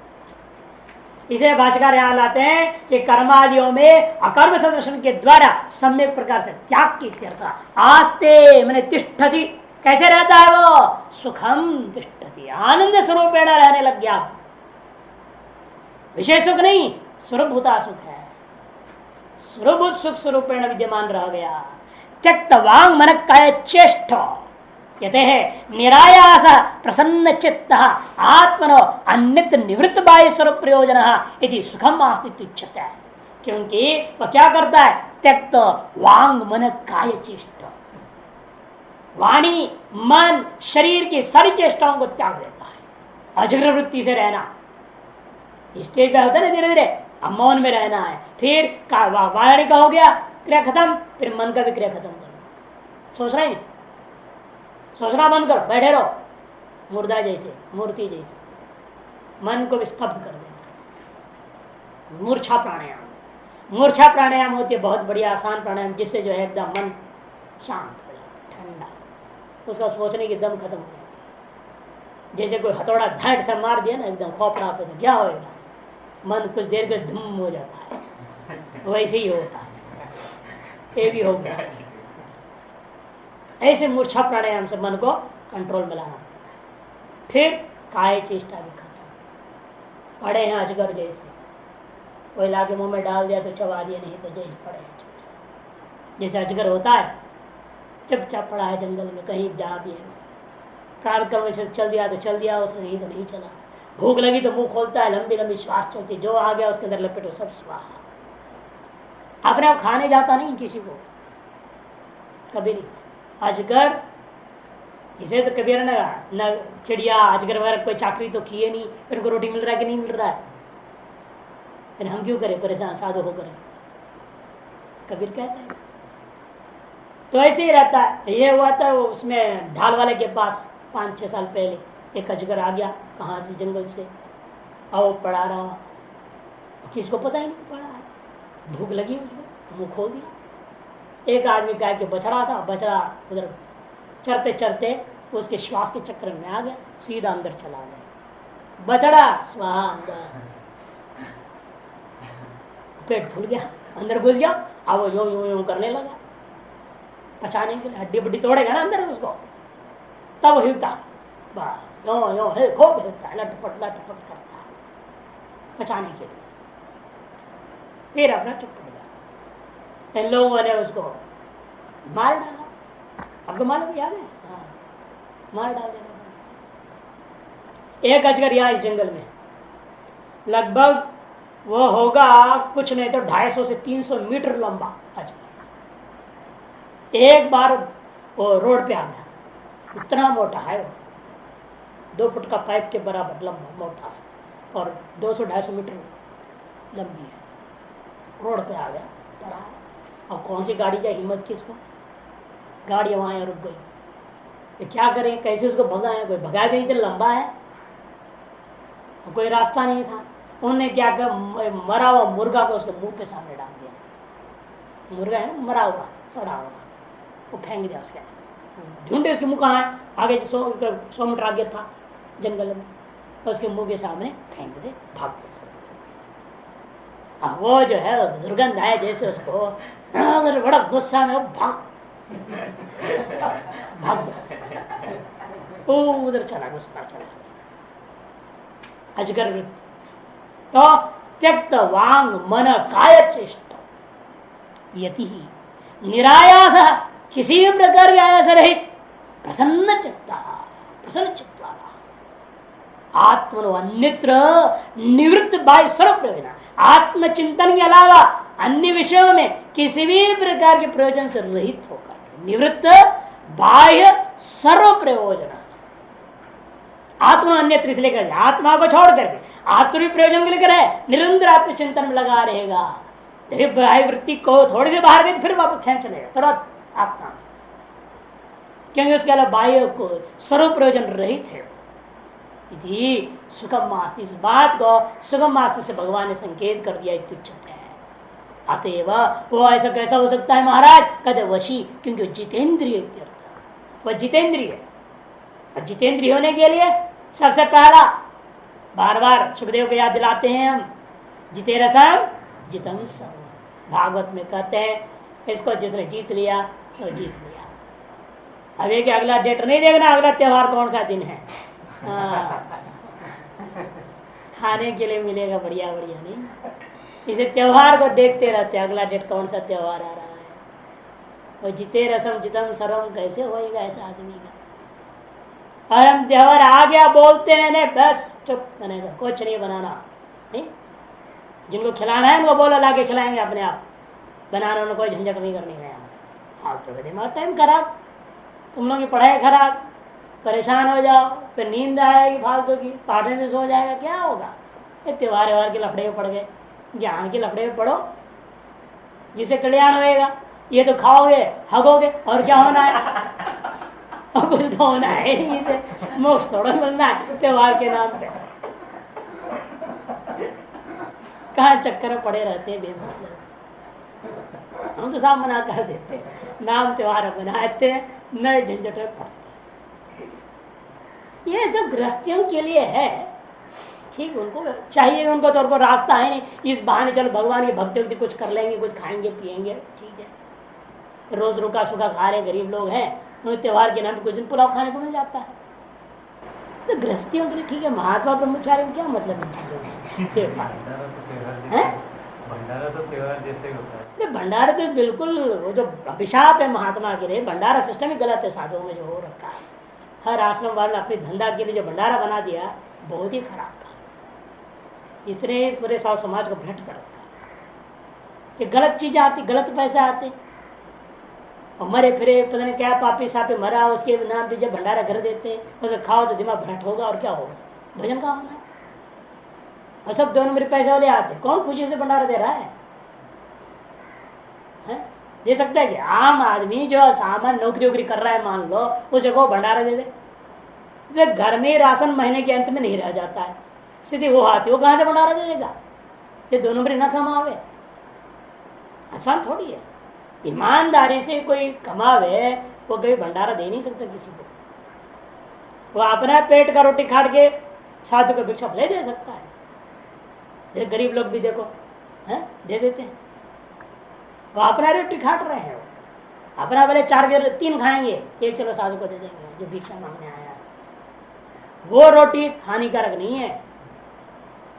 इसे भाष्यकार यहाँ लाते हैं कि कर्मादियों में अकर्म सदर्शन के द्वारा सम्यक प्रकार से त्याग की इत्यर्थ। आस्ते मैंने तिष्ठति, कैसे रहता है वो? सुखम तिष्ठति, आनंद स्वरूपेण रहने लग गया। विशेष सुख नहीं, स्वरूपभूता सुख है, स्वरूभूत सुख स्वरूपेण विद्यमान रह गया। त्यक्त वांग मन काय चेष्ट यते है निरायास प्रसन्न चित्त आत्मनो अन्यत निवृत्त बाह्य स्वरूप प्रयोजन यदि सुखम आस्तित्व। क्योंकि वह क्या करता है? त्यक्त वांग मन काय चेष्ट, वाणी मन शरीर की सारी चेष्टाओं को त्याग देता है। अजग्र वृत्ति से रहना, स्टेज पे होता है ना, धीरे धीरे मौन में रहना है। फिर वाणी का हो गया क्रिया खत्म, फिर मन का भी क्रिया खत्म करना। सोच रहे हैं, सोचना बंद करो, बैठे रहो मुर्दा जैसे, मूर्ति जैसे। मन को भी स्तब्ध कर देना। मूर्छा प्राणायाम, मूर्छा प्राणायाम होती है बहुत बढ़िया आसान प्राणायाम, जिससे जो है एकदम मन शांत हो जाए, ठंडा, उसका सोचने की दम खत्म हो जाती। जैसे कोई हथौड़ा धड़ से मार दिया ना, एकदम खोपड़ा पे, तो क्या होएगा? मन कुछ देर के धुम हो जाता है, वैसे ही होता है। ये भी हो गया। ऐसे मूर्छा प्राणायाम से मन को कंट्रोल में लाना पड़ता है। फिर काय चेष्टा भी खत्म। पड़े हैं अजगर जैसे, कोई लाके मुंह में डाल दिया तो चबा दिया, नहीं तो जैसे पड़े हैं जैसे अजगर होता है, चुपचाप पड़ा है जंगल में, कहीं जा भी है। कार्यक्रम में चल दिया तो चल दिया उसने, नहीं तो नहीं चला। भूख लगी तो मुंह खोलता है, लंबी लंबी श्वास चलती, जो आ गया उसके अंदर लपेटो, सब स्वाहा। अपने आप खाने जाता नहीं किसी को, कभी नहीं। अजगर इसे तो कभी न चिड़िया अजगर वगैरह कोई चाकरी तो किए नहीं, फिर उनको रोटी मिल रहा है कि नहीं मिल रहा है, फिर हम क्यों करें परेशान, साधु होकर। कबीर कहता है तो ऐसे ही रहता है। ये हुआ था उसमें ढाल वाले के पास 5-6 साल पहले एक अजगर आ गया, कहाँ से, जंगल से, आओ पड़ा रहा, किसको पता ही नहीं पड़ा है। भूख लगी उसको, मुंह खोल दिया। एक आदमी गाय के बछड़ा था, बछड़ा उधर चरते चरते उसके श्वास के चक्कर में आ गया, सीधा अंदर चला गया। बछड़ा स्वाहा अंदर, पेट फूल गया, अंदर घुस गया। अब वो यूं यूं यूं करने लगा, पचाने के लिए हड्डी बड्डी तोड़ेगा ना अंदर उसको, तब हिलता, बस यो यो है, खूब हिलता है, लटपट लटपट करता है पचाने के लिए। फिर अपना चुप हो जाता। इन लोगों ने उसको मार डाला, आपको मालूम याद है? हाँ, मार डाल देना। एक अजगर यहाँ इस जंगल में लगभग वो होगा कुछ नहीं तो 250 से 300 मीटर लंबा अजगर। एक बार वो रोड पे आ गया, इतना मोटा है वो, 2 फुट का पाइप के बराबर लंबा मोटा सा, और 200-250 मीटर लंबी है। रोड पे आ गया, पड़ा। अब कौन सी गाड़ी का हिम्मत की इसको, गाड़ी वहां रुक गई। तो क्या करें, कैसे उसको भगाएं? कोई भगा भी नहीं तो लंबा है, कोई रास्ता नहीं था। उन्होंने क्या किया, मरा हुआ मुर्गा को उसके मुंह पे सामने डाल दिया। मुर्गा है ना, मरा हुआ, सड़ा हुआ, वो फेंक दिया उसके। ढूंढे उसके मुंह कहाँ है, आगे 100 मीटर आगे था जंगल में, उसके मुंह के सामने फेंक दे, भाग गया। वो जो है दुर्गंध है जैसे उसको, बड़ा गुस्सा में भाग उधर चला, उस पर चला अजगर वृत्ति। तो त्यक्त वांग मन काय चेष्ट यति ही निरायास किसी भी प्रकार के आयास रहित प्रसन्न चित्ता, प्रसन्न चित्त वाला आत्मनो अन्यत्र निवृत्त बाह्य सर्व प्रयोजन, आत्मचिंतन के अलावा अन्य विषयों में किसी भी प्रकार के प्रयोजन से रहित होकर निवृत्त बाह्य सर्व प्रयोजन, आत्मा अन्यत्र इसलिए कर, आत्मा को छोड़ करके आत्म प्रयोजन के लिए करे, निरंतर आत्मचिंतन में लगा रहेगा। बाह्य वृत्ति को थोड़ी सी बाहर गई फिर वापस खेच लेगा तुरंत आत्मा, क्योंकि उसके अलावा बाह्य को सर्व प्रयोजन रहित है। सुखम मास्ति, इस बात को सुगम मास्ति से भगवान ने संकेत कर दिया इत्युच्यते है। अतएव वो ऐसा कैसा हो सकता है महाराज, कहते वशी, क्योंकि जितेंद्रिय, वह जितेंद्रिय, और जितेंद्रिय होने के लिए सबसे पहला बार बार सुखदेव को याद दिलाते हैं हम, जिते रसम जितम सर्व, भागवत में कहते हैं इसको जिसने जीत लिया सो जीत लिया। अब एक अगला डेट नहीं देखना, अगला त्योहार कौन सा दिन है, खाने के लिए मिलेगा बढ़िया बढ़िया, नहीं इसे त्योहार को देखते रहते अगला डेट कौन सा त्योहार आ रहा है। वो जिते रसम जितम सर्वम कैसे होएगा ऐसा आदमी का। और हम त्योहार आ गया बोलते हैं नहीं, बस चुप बनेगा, कुछ नहीं बनाना, नहीं जिनको खिलाना है उनको बोला ला के खिलाएंगे, अपने आप बनाना, उनको कोई झंझट नहीं करनी है। फालतू का दिमाग, टाइम खराब, तुम लोगों की पढ़ाई खराब, परेशान हो जाओ, फिर नींद आएगी फालतू की, पढ़ने में सो जाएगा, क्या होगा। ये त्योहार व्यवहार के लफड़े में पड़ गए, ज्ञान के लफड़े में पढ़ो जिससे कल्याण होएगा। ये तो खाओगे हगोगे और क्या होना है और कुछ तो होना है नहीं, इसे मोक्ष थोड़ा मिलना है त्योहार के नाम पे। कहाँ चक्कर में पड़े रहते हैं बेमतलब, हम तो साफ मना कर देते हैं, नाम त्योहार बनाते हैं, नए झंझट में पड़ते। ये सब गृहस्थियों के लिए है, ठीक, उनको चाहिए, उनको तो उनको रास्ता है नहीं, इस बहाने चलो भगवान की भक्ति कुछ कर लेंगे, कुछ खाएंगे पिएंगे, ठीक है, रोज रुका सुखा खा रहे गरीब लोग हैं, उन्हें त्योहार के नाम पे कुछ दिन पुलाव खाने को मिल जाता है। तो गृहस्थियों के लिए ठीक है, महात्मा ब्रह्मचारी क्या मतलब है, भंडारा तो त्योहार जैसे होता है। भंडारा तो बिल्कुल वो जो अभिशाप है महात्मा के लिए, भंडारा सिस्टम ही गलत है साधुओं में जो हो रखा है। हर आश्रम वाले ने अपने धंधा के लिए जो भंडारा बना दिया बहुत ही खराब था। इसने पूरे साव समाज को भ्रष्ट कर रखा कि गलत चीजें आती, गलत पैसे आते, और मरे फिरे पता नहीं क्या पापी सापी मरा, उसके नाम पे जब भंडारा कर देते हैं, उसे खाओ तो दिमाग भ्रष्ट होगा और क्या होगा, भजन का होना है। और सब 2 नंबर पैसे वाले आते, कौन खुशी से भंडारा दे रहा है? दे सकता है कि आम आदमी जो सामान्य नौकरी वोकरी कर रहा है मान लो, उसे को भंडारा दे दे, घर में राशन महीने के अंत में नहीं रह जाता है, स्थिति वो आती, वो कहाँ से भंडारा दे देगा? ये 2 नंबर न कमावे, आसान थोड़ी है। ईमानदारी से कोई कमावे वो कभी भंडारा दे नहीं सकता किसी को, वो अपना पेट का रोटी खाट के साधु को भिक्षा ले दे सकता है। गरीब लोग भी देखो है दे देते हैं, वो अपना रोटी खाट रहे हैं, अपना पहले 4 3 खाएंगे, एक चलो साधु को दे देंगे जो भिक्षा मांगने आया। वो रोटी हानिकारक नहीं है,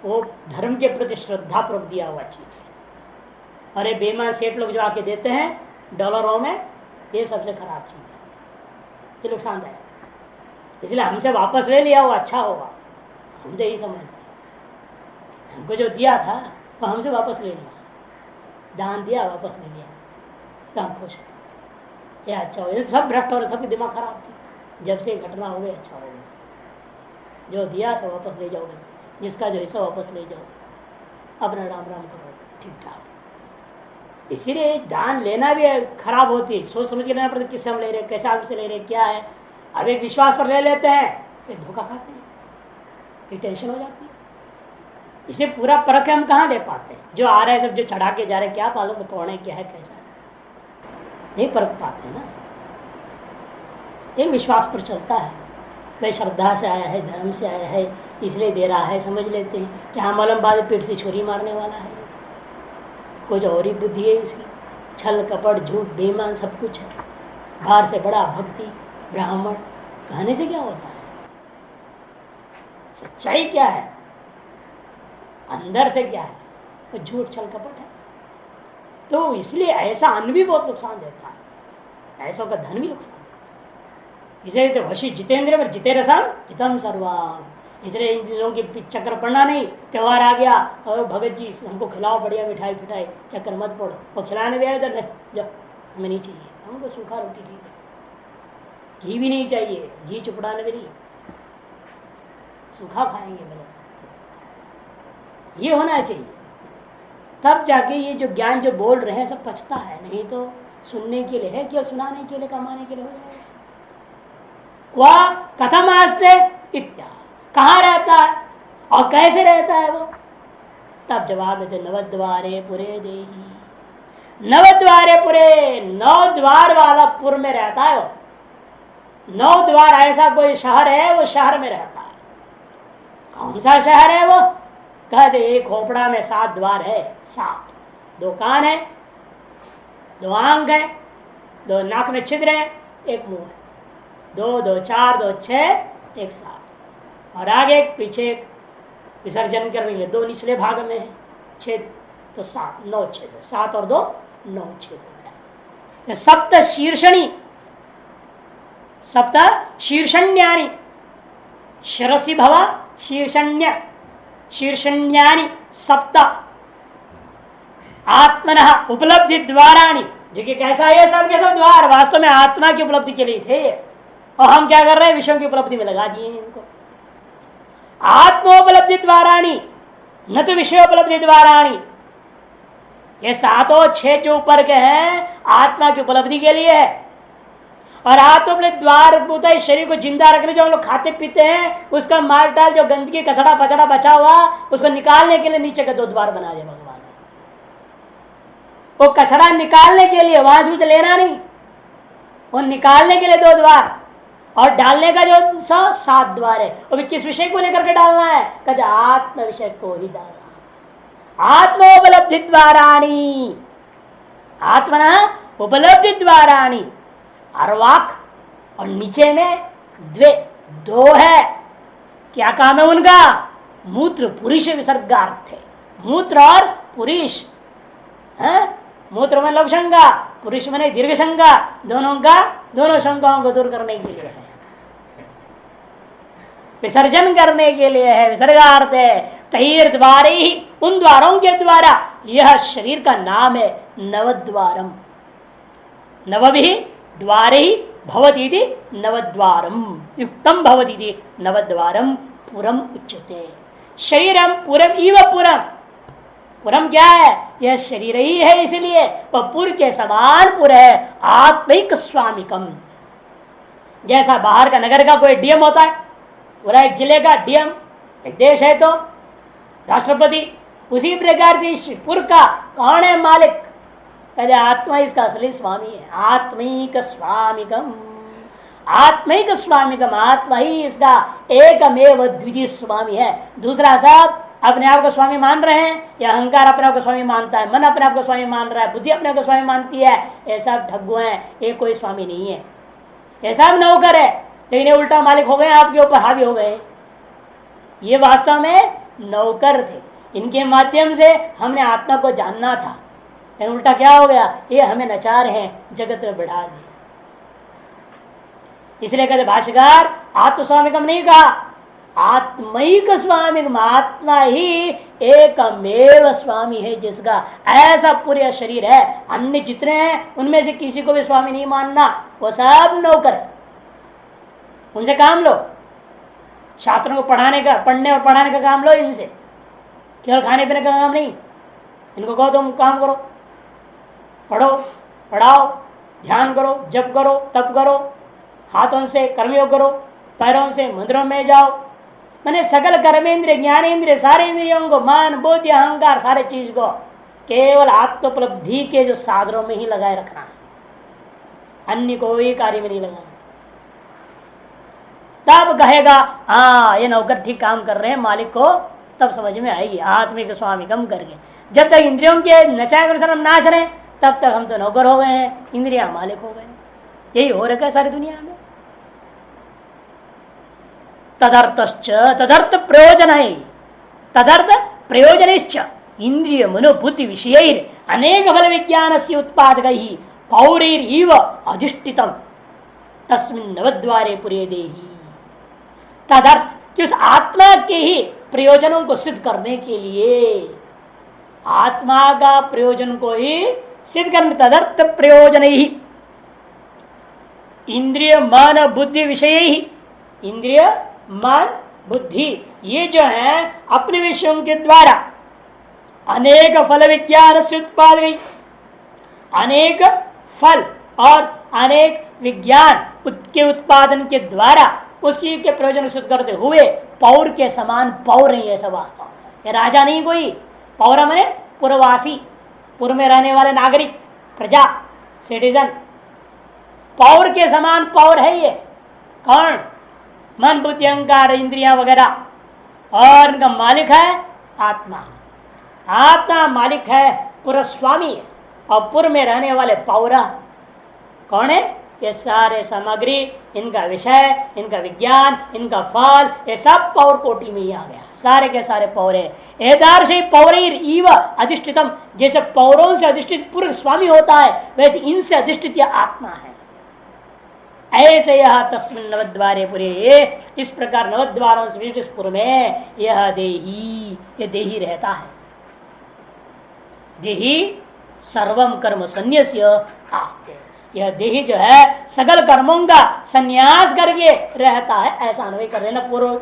वो धर्म के प्रति श्रद्धा पूर्वक दिया हुआ चीज है। अरे बेईमान सेठ लोग जो आके देते हैं डॉलरों में, ये सबसे खराब चीज है, ये नुकसानदायक। इसलिए हमसे वापस ले लिया वो अच्छा होगा, हम तो यही समझते हैं। हमको जो दिया था वो हमसे वापस ले लिया, दान दिया वापस ले लिया, तो हम खुश हैं, ये अच्छा हो। सब भ्रष्ट हो रहे, सबकी दिमाग खराब थी, जब से ये घटना हो गई अच्छा हो गया। जो दिया सब वापस ले जाओगे, जिसका जो हिस्सा वापस ले जाओ, अपना राम राम करो, ठीक ठाक। इसीलिए दान लेना भी खराब होती है, सोच समझ के लेना पड़ता है, किससे हम ले रहे, कैसे आपसे ले रहे, क्या है। अब एक विश्वास पर ले लेते हैं, फिर धोखा खाते हैं, फिर टेंशन हो जाती है। इसे पूरा परख हम कहाँ ले पाते हैं? जो आ रहा है सब जो चढ़ा के जा रहे हैं, क्या मालूम कौन है, क्या है, कैसा है, नहीं परख पाते ना। एक विश्वास पर चलता है, भाई श्रद्धा से आया है, धर्म से आया है, इसलिए दे रहा है, समझ लेते हैं कि हाँ मालूम बाद पीठ से छुरी मारने वाला है, कुछ और ही बुद्धि है इसकी, छल कपट झूठ बेईमान सब कुछ है। बाहर से बड़ा भक्ति ब्राह्मण कहने से क्या होता है? सच्चाई क्या है, अंदर से क्या है, वो झूठ छल कपट है। तो इसलिए ऐसा अन्न भी बहुत नुकसान देता है। ऐसों का धन भी नुकसान, इसलिए तो वशी जितेंद्र पर जिते रसम जितम सर्वाम, इसलिए इन चीजों के चक्कर पड़ना नहीं। त्योहार आ गया और भगत जी हमको खिलाओ बढ़िया मिठाई फिठाई, चक्कर मत पड़ो। और खिलाने भी आए इधर नहीं जाओ, हमें नहीं चाहिए, हमको सूखा रोटी ठीक है, घी भी नहीं चाहिए, घी चुपड़ाने भी नहीं, सूखा खाएंगे बोलो, ये होना चाहिए। तब जाके ये जो ज्ञान जो बोल रहे हैं सब पचता है, नहीं तो सुनने के लिए है, क्या सुनाने के लिए कमाने के लिए हो जाएगा। वह कथम आस्ते इत्या, कहाँ रहता है और कैसे रहता है वो, तब जवाब देते नवद्वारे पुरे देही। नवद्वारे पुरे, 9 द्वार वाला पुर में रहता है वो। 9 द्वार ऐसा कोई शहर है, वो शहर में रहता है। कौन सा शहर है वो, कहते एक खोपड़ा में 7 द्वार है, 7, 2 कान है, 2 आंख है, 2 नाक में छिद्र है, 1 मुंह है, 2 2 4 2 6 1 7, और आगे एक पीछे एक विसर्जन करने के लिए 2 निचले भाग में है छेद, तो 7 9 छेद, 7 और 2 9 छेद हो गया। सप्त शीर्षणी, सप्त शीर्षण्यानि, शिरसि भव शीर्षण्य, शीर्षण्यानि सप्त आत्मनः उपलब्धि द्वाराणि, जो कि कैसा है सब के सब द्वार वास्तव में आत्मा की उपलब्धि के लिए थे, और हम क्या कर रहे हैं विषयों की उपलब्धि में लगा दिए इनको। आत्मोपलब्धि द्वाराणी न तो विषयोपलब्धि द्वाराणी, ये 7 6 जो ऊपर के हैं आत्मा की उपलब्धि के लिए है। और आत्मोपलब्धि द्वार होता है शरीर को जिंदा रखने, जो हम लोग खाते पीते हैं उसका माल टाल जो गंदगी कचड़ा पचड़ा बचा हुआ उसको निकालने के लिए नीचे के 2 द्वार बना दिए भगवान ने। वो कचड़ा निकालने के लिए, वहां से कुछ लेना नहीं, वो निकालने के लिए 2 द्वार, और डालने का जो 7 द्वार है। वो भी किस विषय को लेकर के डालना है, कहते आत्म विषय को ही डालना। आत्मोपलब्धि द्वाराणी, आत्मना उपलब्धि द्वाराणी, और वाक, और नीचे में 2 है। क्या काम है उनका, मूत्र पुरुष विसर्गार्थ है, मूत्र और पुरुष है। मूत्र में लोक शंका, पुरुष में दीर्घ शंका, दोनों शंकाओं को दूर करने के लिए है, विसर्जन करने के लिए है, विसर्गार्थ है। तैर द्वारे ही, उन द्वारों के द्वारा यह शरीर का नाम है नवद्वारम। नवभि द्वारे ही भवती नवद्वारम युक्तम भवती नवद्वारम पुरम उच्यते। शरीरम पुरम इव पुरम, पुरम क्या है, यह शरीर ही है, इसलिए वह पुर के समान पुर है। आत्मिक स्वामिकम, जैसा बाहर का नगर का कोई डीएम होता है, पूरा एक जिले का डीएम, एक देश है तो राष्ट्रपति, उसी प्रकार से इस पुर का कौन है मालिक, कहते आत्मा इसका असली स्वामी है। आत्मिक स्वामिकम, आत्मिक स्वामिकम, आत्मा ही इसका एकमेव द्वितीय स्वामी है। दूसरा सब अपने आप को स्वामी मान रहे हैं, या अहंकार अपने आप को स्वामी मानता है, मन अपने आप को स्वामी मान रहा है, बुद्धि अपने आप को स्वामी मानती है, ये सब ठग्गु हैं, ये कोई स्वामी नहीं है, ये सब नौकर है। लेकिन ये उल्टा मालिक हो गए, आपके ऊपर हावी हो गए। ये वास्तव में नौकर थे, इनके माध्यम से हमने आत्मा को जानना था, लेकिन उल्टा क्या हो गया, ये हमें नचा रहे हैं, जगत में बढ़ा दिए। इसलिए कहते भाष्यकार आत्मस्वामिकम नहीं कहा, आत्मिक स्वामिकम, आत्मा ही एकमेव स्वामी है जिसका ऐसा पूरा शरीर है। अन्य जितने हैं उनमें से किसी को भी स्वामी नहीं मानना, वो सब नौकर है, उनसे काम लो, शास्त्रों को पढ़ने और पढ़ाने का काम लो इनसे, केवल खाने पीने का काम नहीं। इनको कहो तुम काम करो, पढ़ो पढ़ाओ, ध्यान करो, जप करो, तप करो, हाथों से कर्मयोग करो, पैरों से मंदिरों में जाओ, मैंने सकल कर्मेंद्रिय ज्ञानेन्द्रिय सारे इंद्रियों को, मान बुद्धि अहंकार सारे चीज को केवल आत्मोपलब्धि के जो साधनों में ही लगाए रखना है, अन्य कोई कार्य में नहीं लगाना। तब कहेगा हाँ ये नौकर ठीक काम कर रहे हैं मालिक को, तब समझ में आएगी आत्मिक स्वामिकम करके। जब तक इंद्रियों के नचाए अनुसार हम नाच रहे हैं तब तक हम तो नौकर हो गए हैं, इंद्रिया मालिक हो गए। यही हो रखा है सारी दुनिया में। तदर्थश्च, तदर्थ प्रयोजन है, तदर्थ प्रयोजन इंद्रिय मनोबुद्धि विषय अनेक फल विज्ञान से उत्पादक ही पौरीव अधिष्ठितम तस्मिन् नवद्वारे पुरे देही। तदर्थ कि उस आत्मा के ही प्रयोजनों को सिद्ध करने के लिए, आत्मा का प्रयोजन को ही सिद्ध करने, तदर्थ प्रयोजन ही इंद्रिय मन बुद्धि विषय ही, इंद्रिय मन बुद्धि ये जो है अपने विषयों के द्वारा अनेक फल विज्ञान से उत्पादन, अनेक फल और अनेक विज्ञान के उत्पादन के द्वारा उसी के प्रयोजन सिद्ध करते हुए पौर के समान पौर नहीं है सब वास्तव। ये राजा नहीं कोई, पौर मैंने पुरवासी, पूर्व में रहने वाले नागरिक, प्रजा, सिटीजन, पौर के समान पौर है ये। कौन? मन बुद्धि अहंकार इंद्रियां वगैरह, और इनका मालिक है आत्मा। आत्मा मालिक है, पूरा स्वामी है, और पूर्व में रहने वाले पौरा कौन है? ये सारे सामग्री, इनका विषय, इनका विज्ञान, इनका फल, ये सब पौर कोटि में ही आ गया, सारे के सारे पौरे। एदार से पौरीर इव अधिष्ठितम, जैसे पौरों से अधिष्ठित पूर्व स्वामी होता है वैसे इनसे अधिष्ठित यह आत्मा है। ऐसे यह तस्मिन् नवद्वारे पुरे, इस प्रकार नवद्वारों से विशिष्ट पुर में यह देही, ये देही रहता है। देही सर्वम कर्म संन्यास्य आस्ते, यह देही जो है सकल कर्मों का संन्यास करके रहता है, ऐसा अन्वय कर लेना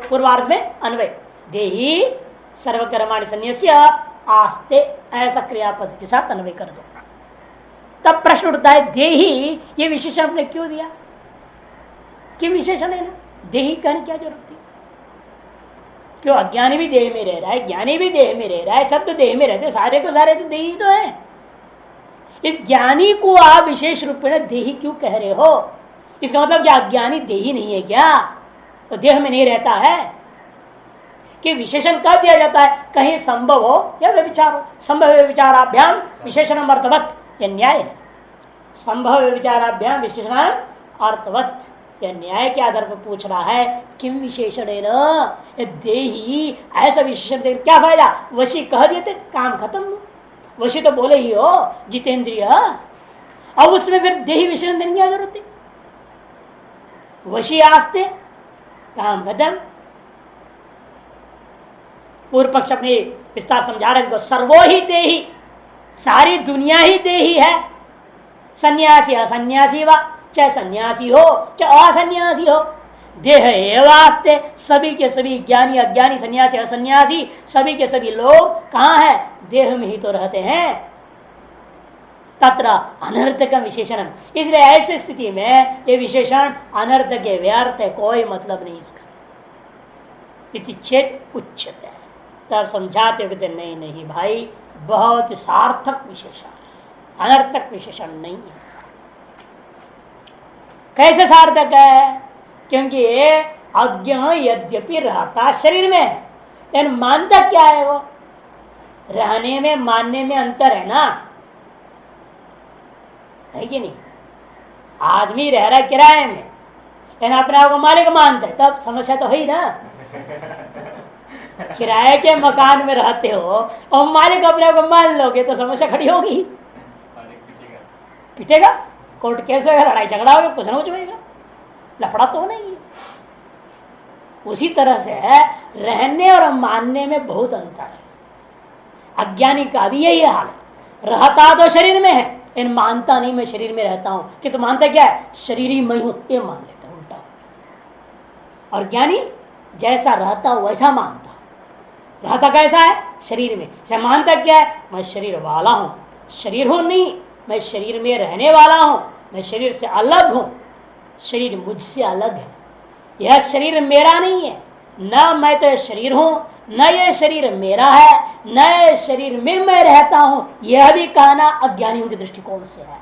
पूर्वार्ध में अन्वय। देही सर्वकर्माणि संन्यास्य आस्ते, ऐसा क्रियापद के साथ अन्वय कर दो। तब प्रश्न उठता है देही ये विशेषण आपने क्यों दिया? क्यों विशेषण है ना, देही कहने क्या जरूरत थी? क्यों? अज्ञानी भी देह में रह रहा है, ज्ञानी भी देह में रह रहा है, सब तो देह में रहते, सारे तो देही तो है। इस ज्ञानी को आप विशेष रूप में देही क्यों कह रहे हो? इसका मतलब क्या अज्ञानी देही नहीं है क्या? तो देह में नहीं रहता है कि विशेषण कह दिया जाता है? कहीं संभव हो या व्यभिचार हो, संभव विचाराभ्याम विशेषण अर्थवत, यह न्याय है। संभव विचाराभ्याम विशेषण अर्थवत, यह न्याय के आधार पर पूछ रहा है। किम विशेषण है न देही, ऐसा विशेषण दे क्या फायदा? वशी कह दिए थे, काम खत्म। वशी तो बोले ही हो जितेंद्रिय, अब उसमें फिर देही विशेषण देने की जरूरत है? वशी आस्ते, काम खत्म। पूर्व पक्ष अपने विस्तार समझा रहे हैं, सर्वो ही देही, सारी दुनिया ही देही है। सन्यासी असन्यासी वा, चाहे सन्यासी हो चाहे असन्यासी हो, देह एवास्ते, सभी के सभी ज्ञानी अज्ञानी सन्यासी असन्यासी सभी के सभी लोग कहाँ है? देह में ही तो रहते हैं। तत्र अनर्थक विशेषण, इसलिए ऐसी स्थिति में ये विशेषण अनर्थक है, व्यर्थ है, कोई मतलब नहीं इसका। इति चेत उच्यते, तब समझाते कहते नहीं नहीं भाई, बहुत सार्थक विशेषण, अनर्थक विशेषण नहीं है। कैसे सार्थक है? क्योंकि अज्ञ यद्यपि रहता शरीर में, लेकिन मानता क्या है? वो रहने में मानने में अंतर है ना, है कि नहीं? आदमी रह रहा है किराए में, लेकिन अपने आप को मालिक मानता है, तब समस्या तो है ही ना। किराए के मकान में रहते हो और मालिक अपने आप को मान लोगे तो समस्या खड़ी होगी, पिटेगा, कोर्ट केस होगा, लड़ाई झगड़ा होगा, कुछ ना कुछ होगा, लफड़ा तो नहीं है। उसी तरह से रहने और मानने में बहुत अंतर है। अज्ञानी का भी यही हाल है, रहता तो शरीर में है लेकिन मानता नहीं मैं शरीर में रहता हूं। कि तो मानता क्या है? शरीर ही मैं हूं, ये मान लेता उल्टा। और ज्ञानी जैसा रहता वैसा मानता, रहता कैसा है? शरीर में। से मानता क्या है? मैं शरीर वाला हूं, शरीर हूं नहीं, मैं शरीर में रहने वाला हूं, मैं शरीर से अलग हूं, शरीर मुझसे अलग है, यह शरीर मेरा नहीं है, न मैं तो शरीर हूं, न यह शरीर मेरा है, न यह शरीर में मैं रहता हूं। यह भी कहना अज्ञानियों के दृष्टिकोण से है।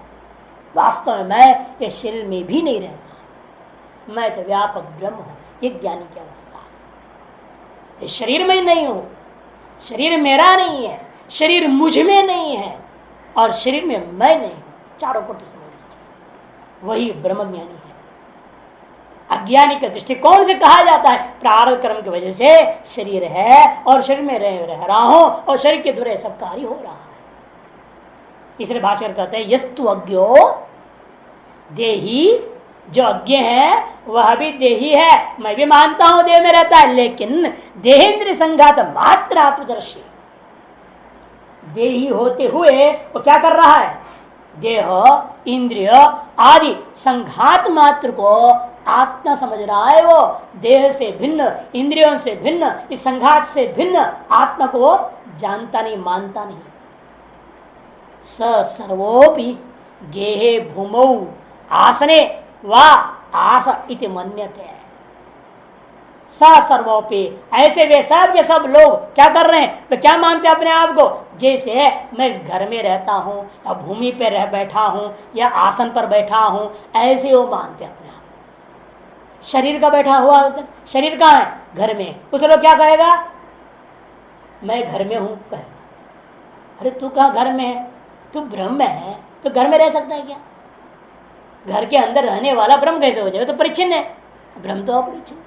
वास्तव में मैं यह शरीर में भी नहीं रहता, मैं तो व्यापक ब्रह्म हूं। ये ज्ञानी की अवस्था है। ये शरीर में नहीं हूं, शरीर मेरा नहीं है, शरीर मुझ में नहीं है, और शरीर में मैं नहीं हूं। चारों कोटि समझ लीजिए, वही ब्रह्मज्ञानी है। अज्ञानी के दृष्टिकोण से कहा जाता है प्रारब्ध कर्म की वजह से शरीर है और शरीर में रह रहा हूं और शरीर के द्वारा सब कार्य हो रहा है। इसलिए भाष्कर कहते हैं यस्तु अज्ञो देही जो अज्ञ है वह भी देही है, मैं भी मानता हूं देह में रहता है, लेकिन देहेंद्र संघात मात्र आत्मदर्शी। देही होते हुए वो क्या कर रहा है? देह इंद्रिय आदि संघात मात्र को आत्मा समझ रहा है। वो देह से भिन्न, इंद्रियों से भिन्न, इस संघात से भिन्न आत्मा को वो जानता नहीं, मानता नहीं। स सर्वोपि गेहे भूमौ आसने वा आस इति मन्यते। स सर्वोपि, ऐसे वे सब के सब लोग क्या कर रहे हैं? वे क्या मानते हैं अपने आप को? जैसे मैं इस घर में रहता हूं या भूमि पर रह बैठा हूं या आसन पर बैठा हूं, ऐसे वो मानते हैं अपने आप। शरीर का बैठा हुआ, शरीर कहाँ है? घर में। उसे लोग क्या कहेगा? मैं घर में हूं कहेगा। अरे तू कहाँ घर में है? तू ब्रह्म है, तो घर में रह सकता है क्या? घर के अंदर रहने वाला ब्रह्म कैसे हो जाए? तो परिचिन्न है, ब्रह्म तो अपरिचिन्न।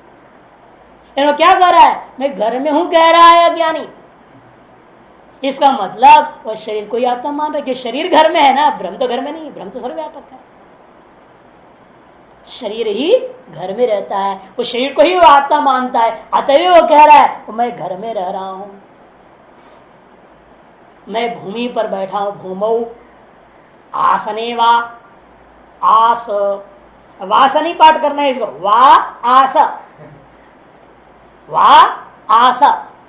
क्या कह रहा है? मैं घर में हूं कह रहा है अज्ञानी। इसका मतलब वह शरीर को ही आत्मा मान रहा है कि शरीर घर में है ना, ब्रह्म तो घर में नहीं, ब्रह्म तो सर्वव्यापक है। शरीर ही घर में रहता है, वो शरीर को ही वो आत्मा मानता है, अतएव वो कह रहा है मैं घर में रह रहा हूं, मैं भूमि पर बैठा हूं। भूमौ आसने वा आस, वासनी पाठ करना है इसको। वा आस, वा आस,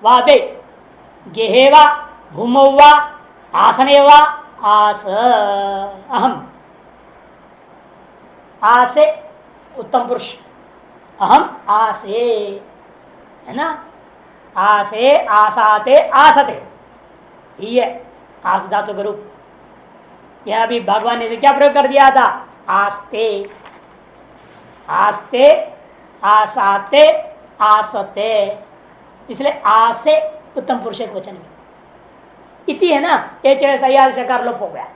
वा बे, गेहे वा भूमौ वा आसने वा आस अहम। आसे उत्तम पुरुष, अहम आसे, है ना? आसे आसाते आसते, ये आस धातु का रूप। यह भी भगवान ने क्या प्रयोग कर दिया था? आस्ते, आस्ते आसाते आसते, इसलिए आसे उत्तम पुरुष एक वचन में इति है ना। ये चाहे शकार लोप हो गया।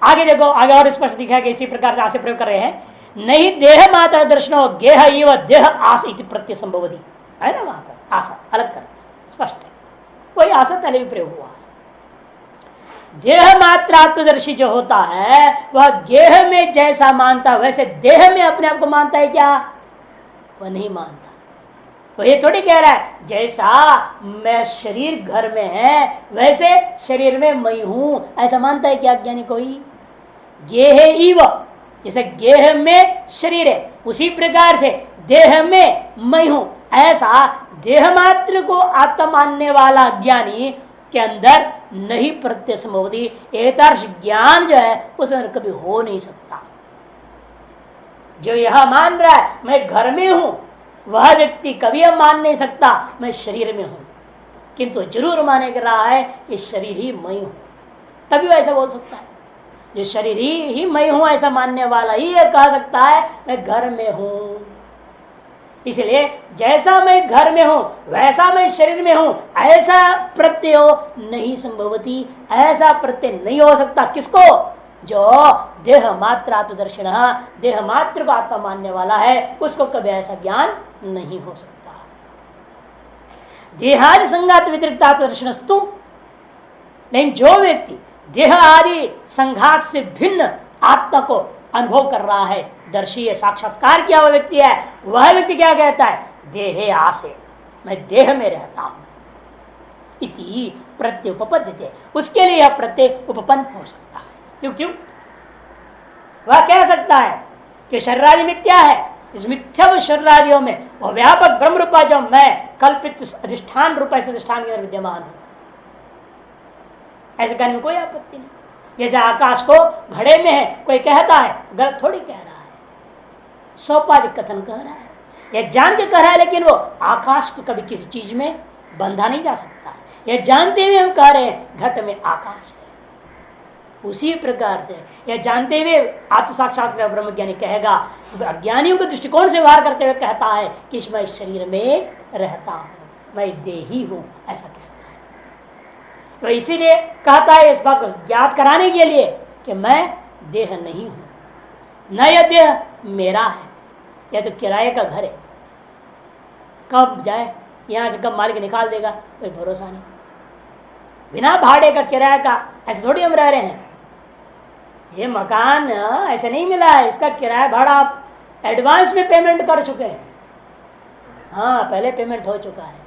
आगे देखो, आगे और स्पष्ट दिखा कि इसी प्रकार से आसे प्रयोग कर रहे हैं। नहीं देह मात्र दर्शनो गेह इव देह आस इति प्रत्यय संभवति, है ना? वहां पर आशा अलग कर स्पष्ट है, वही आशा पहले भी प्रयोग हुआ है। देह मात्र आत्मदर्शी जो होता है वह गेह में जैसा मानता, वैसे देह में अपने आप को मानता है क्या? वह नहीं मानता। तो ये थोड़ी कह रहा है जैसा मैं शरीर घर में है वैसे शरीर में मैं हूं, ऐसा मानता है क्या अज्ञानी कोई? गेह इव, जैसे गेह में शरीर है उसी प्रकार से देह में मैं हूं, ऐसा देह मात्र को आत्मा मानने वाला ज्ञानी के अंदर नहीं प्रत्यय संभवती। एतादृश ज्ञान जो है उसमें कभी हो नहीं सकता। जो यह मान रहा है मैं घर में हूं, वह व्यक्ति कभी हम मान नहीं सकता मैं शरीर में हूं, किंतु जरूर माने कर रहा है कि शरीर ही मैं हूं, तभी वो ऐसा बोल सकता है। जो शरीर ही मैं हूं ऐसा मानने वाला ही ये कह सकता है मैं घर में हूं। इसलिए जैसा मैं घर में हूं वैसा मैं शरीर में हूं, ऐसा प्रत्यय नहीं संभवती। ऐसा प्रत्यय नहीं हो सकता किसको? जो देह मात्र आत्मदर्शिण, देह मात्र को आत्मा मानने वाला है, उसको कभी ऐसा ज्ञान नहीं हो सकता। देहादि संघात व्यतिरिक्त आत्मदर्शनस्तु, लेकिन जो व्यक्ति देह आदि संघात से भिन्न आत्मा को अनुभव कर रहा है, दर्शी है, साक्षात्कार किया हुआ व्यक्ति है, वह व्यक्ति क्या कहता है? देहे आसे, मैं देह में रहता हूं। इति प्रत्यय उपपद्यते, उसके लिए यह प्रत्यय उपपन्न हो सकता है। क्यों? वह कह सकता है कि शरीरादि मिथ्या है, इस मिथ्या शरीरादियों में वह व्यापक ब्रह्म रूपा जो मैं कल्पित अधिष्ठान रूप से अधिष्ठान के अंदर विद्यमान हूं, ऐसे कहने में कोई आपत्ति नहीं। जैसे आकाश को घड़े में है कोई कहता है, गलत थोड़ी कह रहा है, सोपाधिक कथन कह रहा है, यह जान के कह रहा है, लेकिन वो आकाश को कभी किसी चीज में बंधा नहीं जा सकता है। यह जानते हुए हम कह रहे हैं घट में आकाश है। उसी प्रकार से यह जानते हुए आत्म साक्षात्कार ब्रह्मज्ञानी कहेगा, अज्ञानियों के दृष्टिकोण से व्यवहार करते हुए कहता है कि मैं शरीर में रहता हूं, मैं देही हूं, ऐसा कहता है। तो इसीलिए कहता है इस बात को ज्ञात कराने के लिए कि मैं देह नहीं हूं, न यह देह मेरा है, यह तो किराए का घर है, कब जाए यहां से कब मालिक निकाल देगा कोई भरोसा नहीं। बिना भाड़े का किराए का ऐसे थोड़ी हम रह रहे हैं, ये मकान ऐसे नहीं मिला है, इसका किराया भाड़ा आप एडवांस में पेमेंट कर चुके हैं। हाँ, पहले पेमेंट हो चुका है।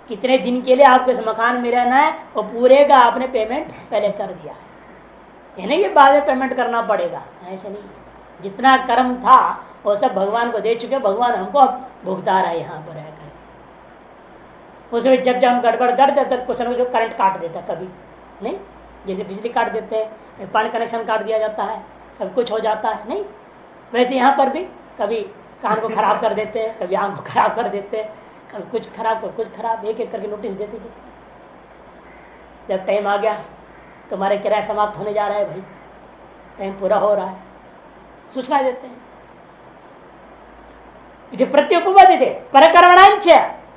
कितने दिन के लिए आपको इस मकान में रहना है वो पूरे का आपने पेमेंट पहले कर दिया है। ये नहीं कि बाद में पेमेंट करना पड़ेगा, ऐसे नहीं। जितना कर्म था वो सब भगवान को दे चुके, भगवान हमको अब भुगता रहा है यहाँ पर रहकर। उसमें जब जब हम गड़बड़ करते तब कुछ ना कुछ करंट काट देता, कभी नहीं, जैसे बिजली काट देते हैं, पानी कनेक्शन काट दिया जाता है, कभी कुछ हो जाता है नहीं, वैसे यहाँ पर भी कभी कान को खराब कर देते हैं, कभी आंख को खराब कर देते हैं, कभी कुछ खराब कभी कुछ खराब, एक एक करके नोटिस देते थे। जब टाइम आ गया तुम्हारे किराया समाप्त होने जा रहा है भाई, टाइम पूरा हो रहा है, सूचना देते हैं। प्रत्युपदिते परकर्मणांच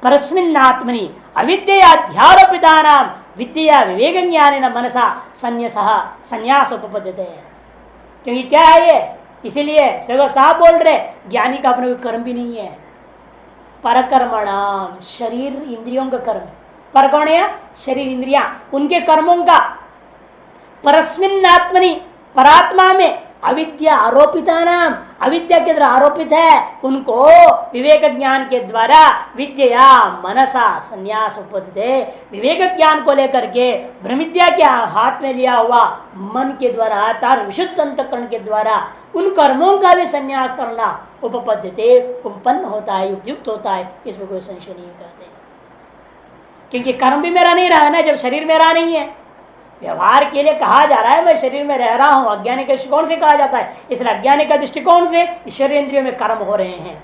परस्मिन्नात्मनि अविद्याध्यारोपितानां विद्या विवेक ज्ञानेन मनसा संन्यास उपपद्यते। क्योंकि क्या है ये, इसीलिए सगो साहब बोल रहे ज्ञानी का अपने कोई कर्म भी नहीं है। परकर्मणाम, शरीर इंद्रियों का कर्म, पर कौन है? शरीर इंद्रिया, उनके कर्मों का। परस्मिन्नात्मनि, परात्मा में अविद्या आरोपिता नाम, अविद्या के द्वारा आरोपित है उनको विवेक ज्ञान के द्वारा विद्या मनसा संन्यास उपपद्यते। विवेक ज्ञान को लेकर के ब्रह्मविद्या के हाथ में लिया हुआ मन के द्वारा अर्थात विशुद्ध अंतःकरण के द्वारा उन कर्मों का भी संन्यास करना उपपद्यते, उपपन्न होता है, युक्त होता है, इसमें कोई संशय नहीं कहते। क्योंकि कर्म भी मेरा नहीं रहा है ना, जब शरीर मेरा नहीं है। व्यवहार के लिए कहा जा रहा है मैं शरीर में रह रहा हूं, अज्ञानी के दृष्टिकोण से कहा जाता है, इसलिए अज्ञानी का दृष्टिकोण से शरीर इंद्रियों में कर्म हो रहे हैं,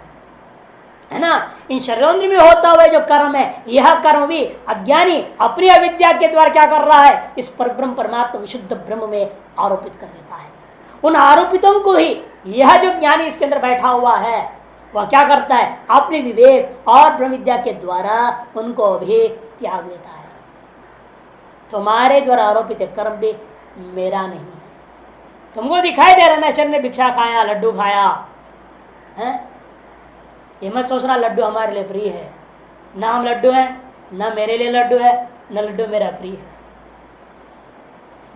है ना। इन शरीर में होता हुआ जो कर्म है, यह कर्म भी अज्ञानी अपनी अविद्या के द्वारा क्या कर रहा है, इस परब्रह्म परमात्मा विशुद्ध ब्रह्म में आरोपित कर देता है। उन आरोपितों को ही यह जो ज्ञानी इसके अंदर बैठा हुआ है वह क्या करता है, अपने विवेक और ब्रह्म विद्या के द्वारा उनको भी त्याग देता है। तुम्हारे द्वारा आरोपित कर्म भी मेरा नहीं है। तुमको दिखाई दे रहा है शरीर ने भिक्षा खाया, लड्डू खाया है, ये मत सोचना लड्डू हमारे लिए प्रिय है। ना हम लड्डू है, ना मेरे लिए लड्डू है, न लड्डू मेरा प्रिय है।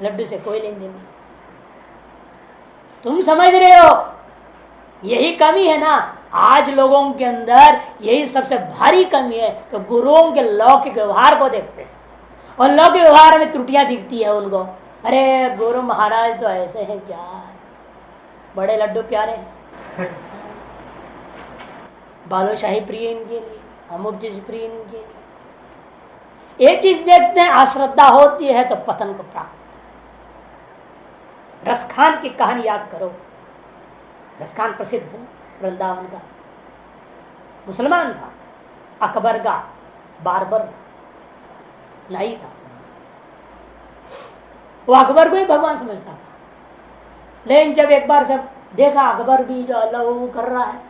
लड्डू से कोई लेन देन नहीं। तुम समझ रहे हो, यही कमी है ना आज लोगों के अंदर, यही सबसे भारी कमी है कि गुरुओं के लौकिक व्यवहार को देखते हैं और लौकिक व्यवहार में त्रुटियां दिखती है उनको। अरे गुरु महाराज तो ऐसे हैं क्या, बड़े लड्डू प्यारे हैं, बालूशाही प्रिय इनके लिए, अमुक चीज प्रिय इनके लिए। एक चीज देखते हैं, अश्रद्धा होती है तो पतन को प्राप्त। रसखान की कहानी याद करो, रसखान प्रसिद्ध है वृंदावन का, मुसलमान था, अकबर का बारबर नहीं था, वो अकबर को ही भगवान समझता था। लेकिन जब एक बार सब देखा अकबर भी जो अल्लाह वो कर रहा है,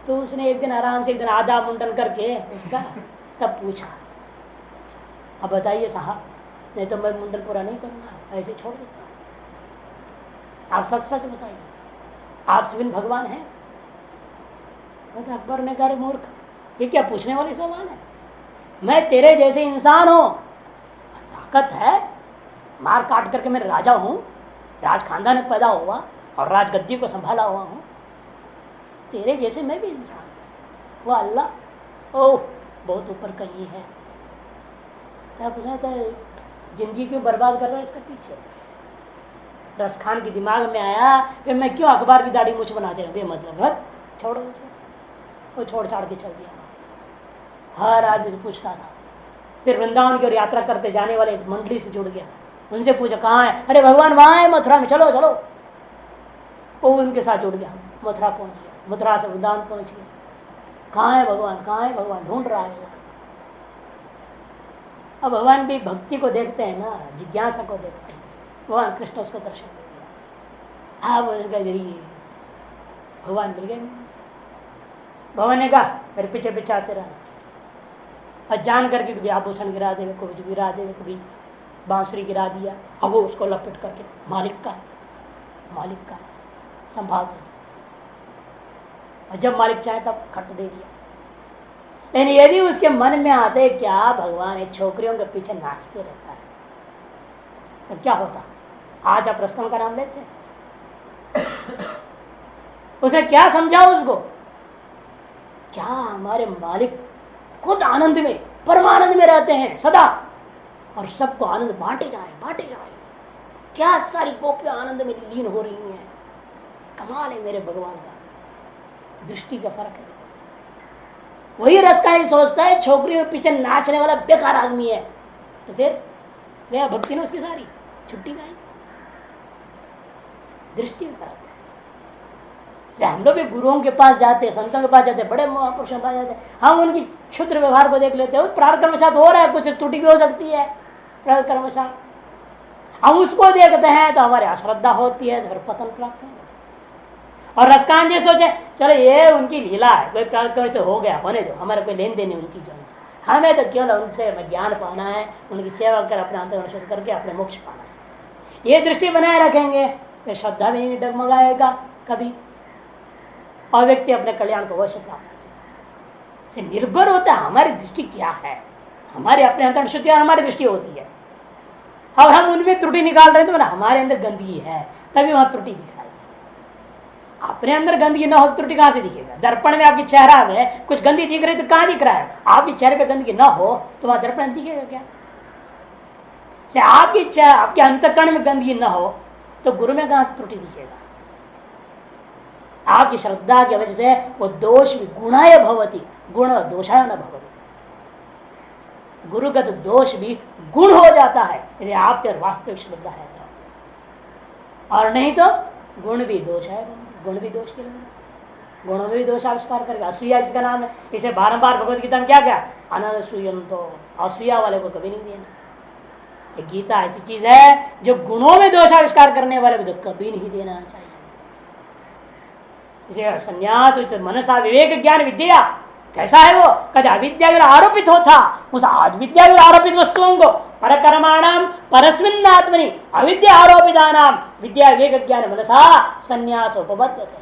तो उसने एक दिन आराम से एक दिन आधा मुंडन करके उसका तब पूछा, अब बताइए साहब, नहीं तो मैं मुंडन पूरा नहीं करूंगा, ऐसे छोड़ देता हूं, आप सच सच बताइए, आपसे बिन भगवान है? तो अकबर ने कहा मूर्ख, ये क्या पूछने वाली सवाल है, मैं तेरे जैसे इंसान हूं, ताकत है, मार काट करके मैं राजा हूं, राज खानदान में पैदा हुआ और राजगद्दी को संभाला हुआ हूं, तेरे जैसे मैं भी इंसान हूं, वह अल्लाह ओह बहुत ऊपर कहीं है। क्या पूछना था, जिंदगी क्यों बर्बाद कर रहा है इसका पीछे? रसखान के दिमाग में आया कि मैं क्यों अखबार की दाढ़ी मुझ बनाते रहे, मतलब है छोड़ो उसको, वो छोड़ छाड़ के चल दिया। हर आदमी से पूछता था, फिर वृंदावन की ओर यात्रा करते जाने वाले मंडली से जुड़ गया, उनसे पूछा कहाँ है, अरे भगवान वहां है मथुरा में, चलो चलो। वो उनके साथ जुड़ गया, मथुरा पहुंच गया, मथुरा से वृंदावन पहुंच गया, कहाँ है भगवान, कहाँ है भगवान, ढूंढ रहा है। अब भगवान भी भक्ति को देखते हैं ना, जिज्ञासा को देखते हैं, भगवान कृष्ण उसको दर्शन दे दिया। अब उसका जरिए भगवान मिल गए। भगवान ने कहा मेरे पीछे पीछे आते रहा, और जान करके कभी आभूषण गिरा देवे, कभी कुछ गिरा देवे, कभी बांसुरी गिरा दिया, अब वो उसको लपेट करके मालिक का है, मालिक का है, संभाल दे, और जब मालिक चाहे तब खट दे दिया। लेकिन यदि उसके मन में आते क्या भगवान एक छोकरियों के पीछे नाचते रहता है, तो क्या होता? आज आप रसकम का नाम लेते हैं। उसे क्या समझाओ उसको, क्या हमारे मालिक खुद आनंद में, परमानंद में रहते हैं सदा, और सबको आनंद बांटे जा रहे, बांटे जा रहे। क्या सारी गोपियां आनंद में लीन हो रही हैं। कमाल है मेरे भगवान का, दृष्टि का फर्क है। वही रस का नहीं सोचता है, छोकरी के पीछे नाचने वाला बेकार आदमी है, तो फिर गया भक्ति ने उसकी सारी छुट्टी गई। दृष्टि में फर्क है। हम लोग भी गुरुओं के पास जाते, संतों के पास जाते, बड़े महापुरुषों के पास जाते, हम उनकी क्षुद्र व्यवहार को देख लेते हैं। प्रारक्रमशात हो रहा है, कुछ त्रुटि भी हो सकती है प्रारक्रमशात, हम उसको देखते हैं तो हमारी अश्रद्धा होती है, तो फिर पतन प्राप्त होगा। और रसकान जी सोचे चलो ये उनकी लीला है, कोई प्रारक्रम से हो गया, होने दो, हमारा कोई लेन देन नहीं उन चीजों से, हमें तो केवल उनसे हमें ज्ञान पाना है, उनकी सेवा कर अपने अंतर्गत शुद्ध करके अपने मोक्ष पाना है। ये दृष्टि बनाए रखेंगे तो श्रद्धा भी नहीं डगमगाएगा कभी, और व्यक्ति अपने कल्याण को अवश्य प्राप्त करेगा। से निर्भर होता है हमारी दृष्टि क्या है, हमारे अपने अंतर शुद्धि हमारी दृष्टि होती है, और हम उनमें त्रुटि निकाल रहे हैं तो हमारे अंदर गंदगी है, तभी वहां त्रुटि दिखाई। अपने अंदर गंदगी ना हो तो त्रुटि कहां से दिखेगा। दर्पण में आपकी चेहरा में कुछ गंदगी दिख रही तो कहां दिख रहा है, आपके चेहरे पे गंदगी ना हो तो वहां दर्पण दिखेगा क्या। से आपके अंतःकरण में गंदगी ना हो तो गुरु में कहां से त्रुटि दिखेगा। आपकी श्रद्धा की वजह से वो दोष भी गुणाय भवति, गुण दोषाय न भवति, गुरुगत दोष भी गुण हो जाता है यदि आपके वास्तविक श्रद्धा है तो, और नहीं तो गुण भी दोष है, गुण भी दोष के लिए, गुणों में भी दोष आविष्कार करेगा। असूया इसका नाम है, इसे बारंबार भगवत गीता में क्या क्या अनसूयम, तो असूया वाले को कभी नहीं देना। ये गीता ऐसी चीज है जो गुणों में दोष आविष्कार करने वाले को तो कभी नहीं देना चाहिए। इसे संन्यास मनसा विवेक ज्ञान विद्या कैसा है वो, कद अविद्या आरोपित होता, उस अविद्या आरोपित वस्तुओं को परकर्माणाम परस्मिन् आत्मनि अविद्या आरोपितानाम विद्या विवेक ज्ञान मनसा संन्यास उपबद्धते।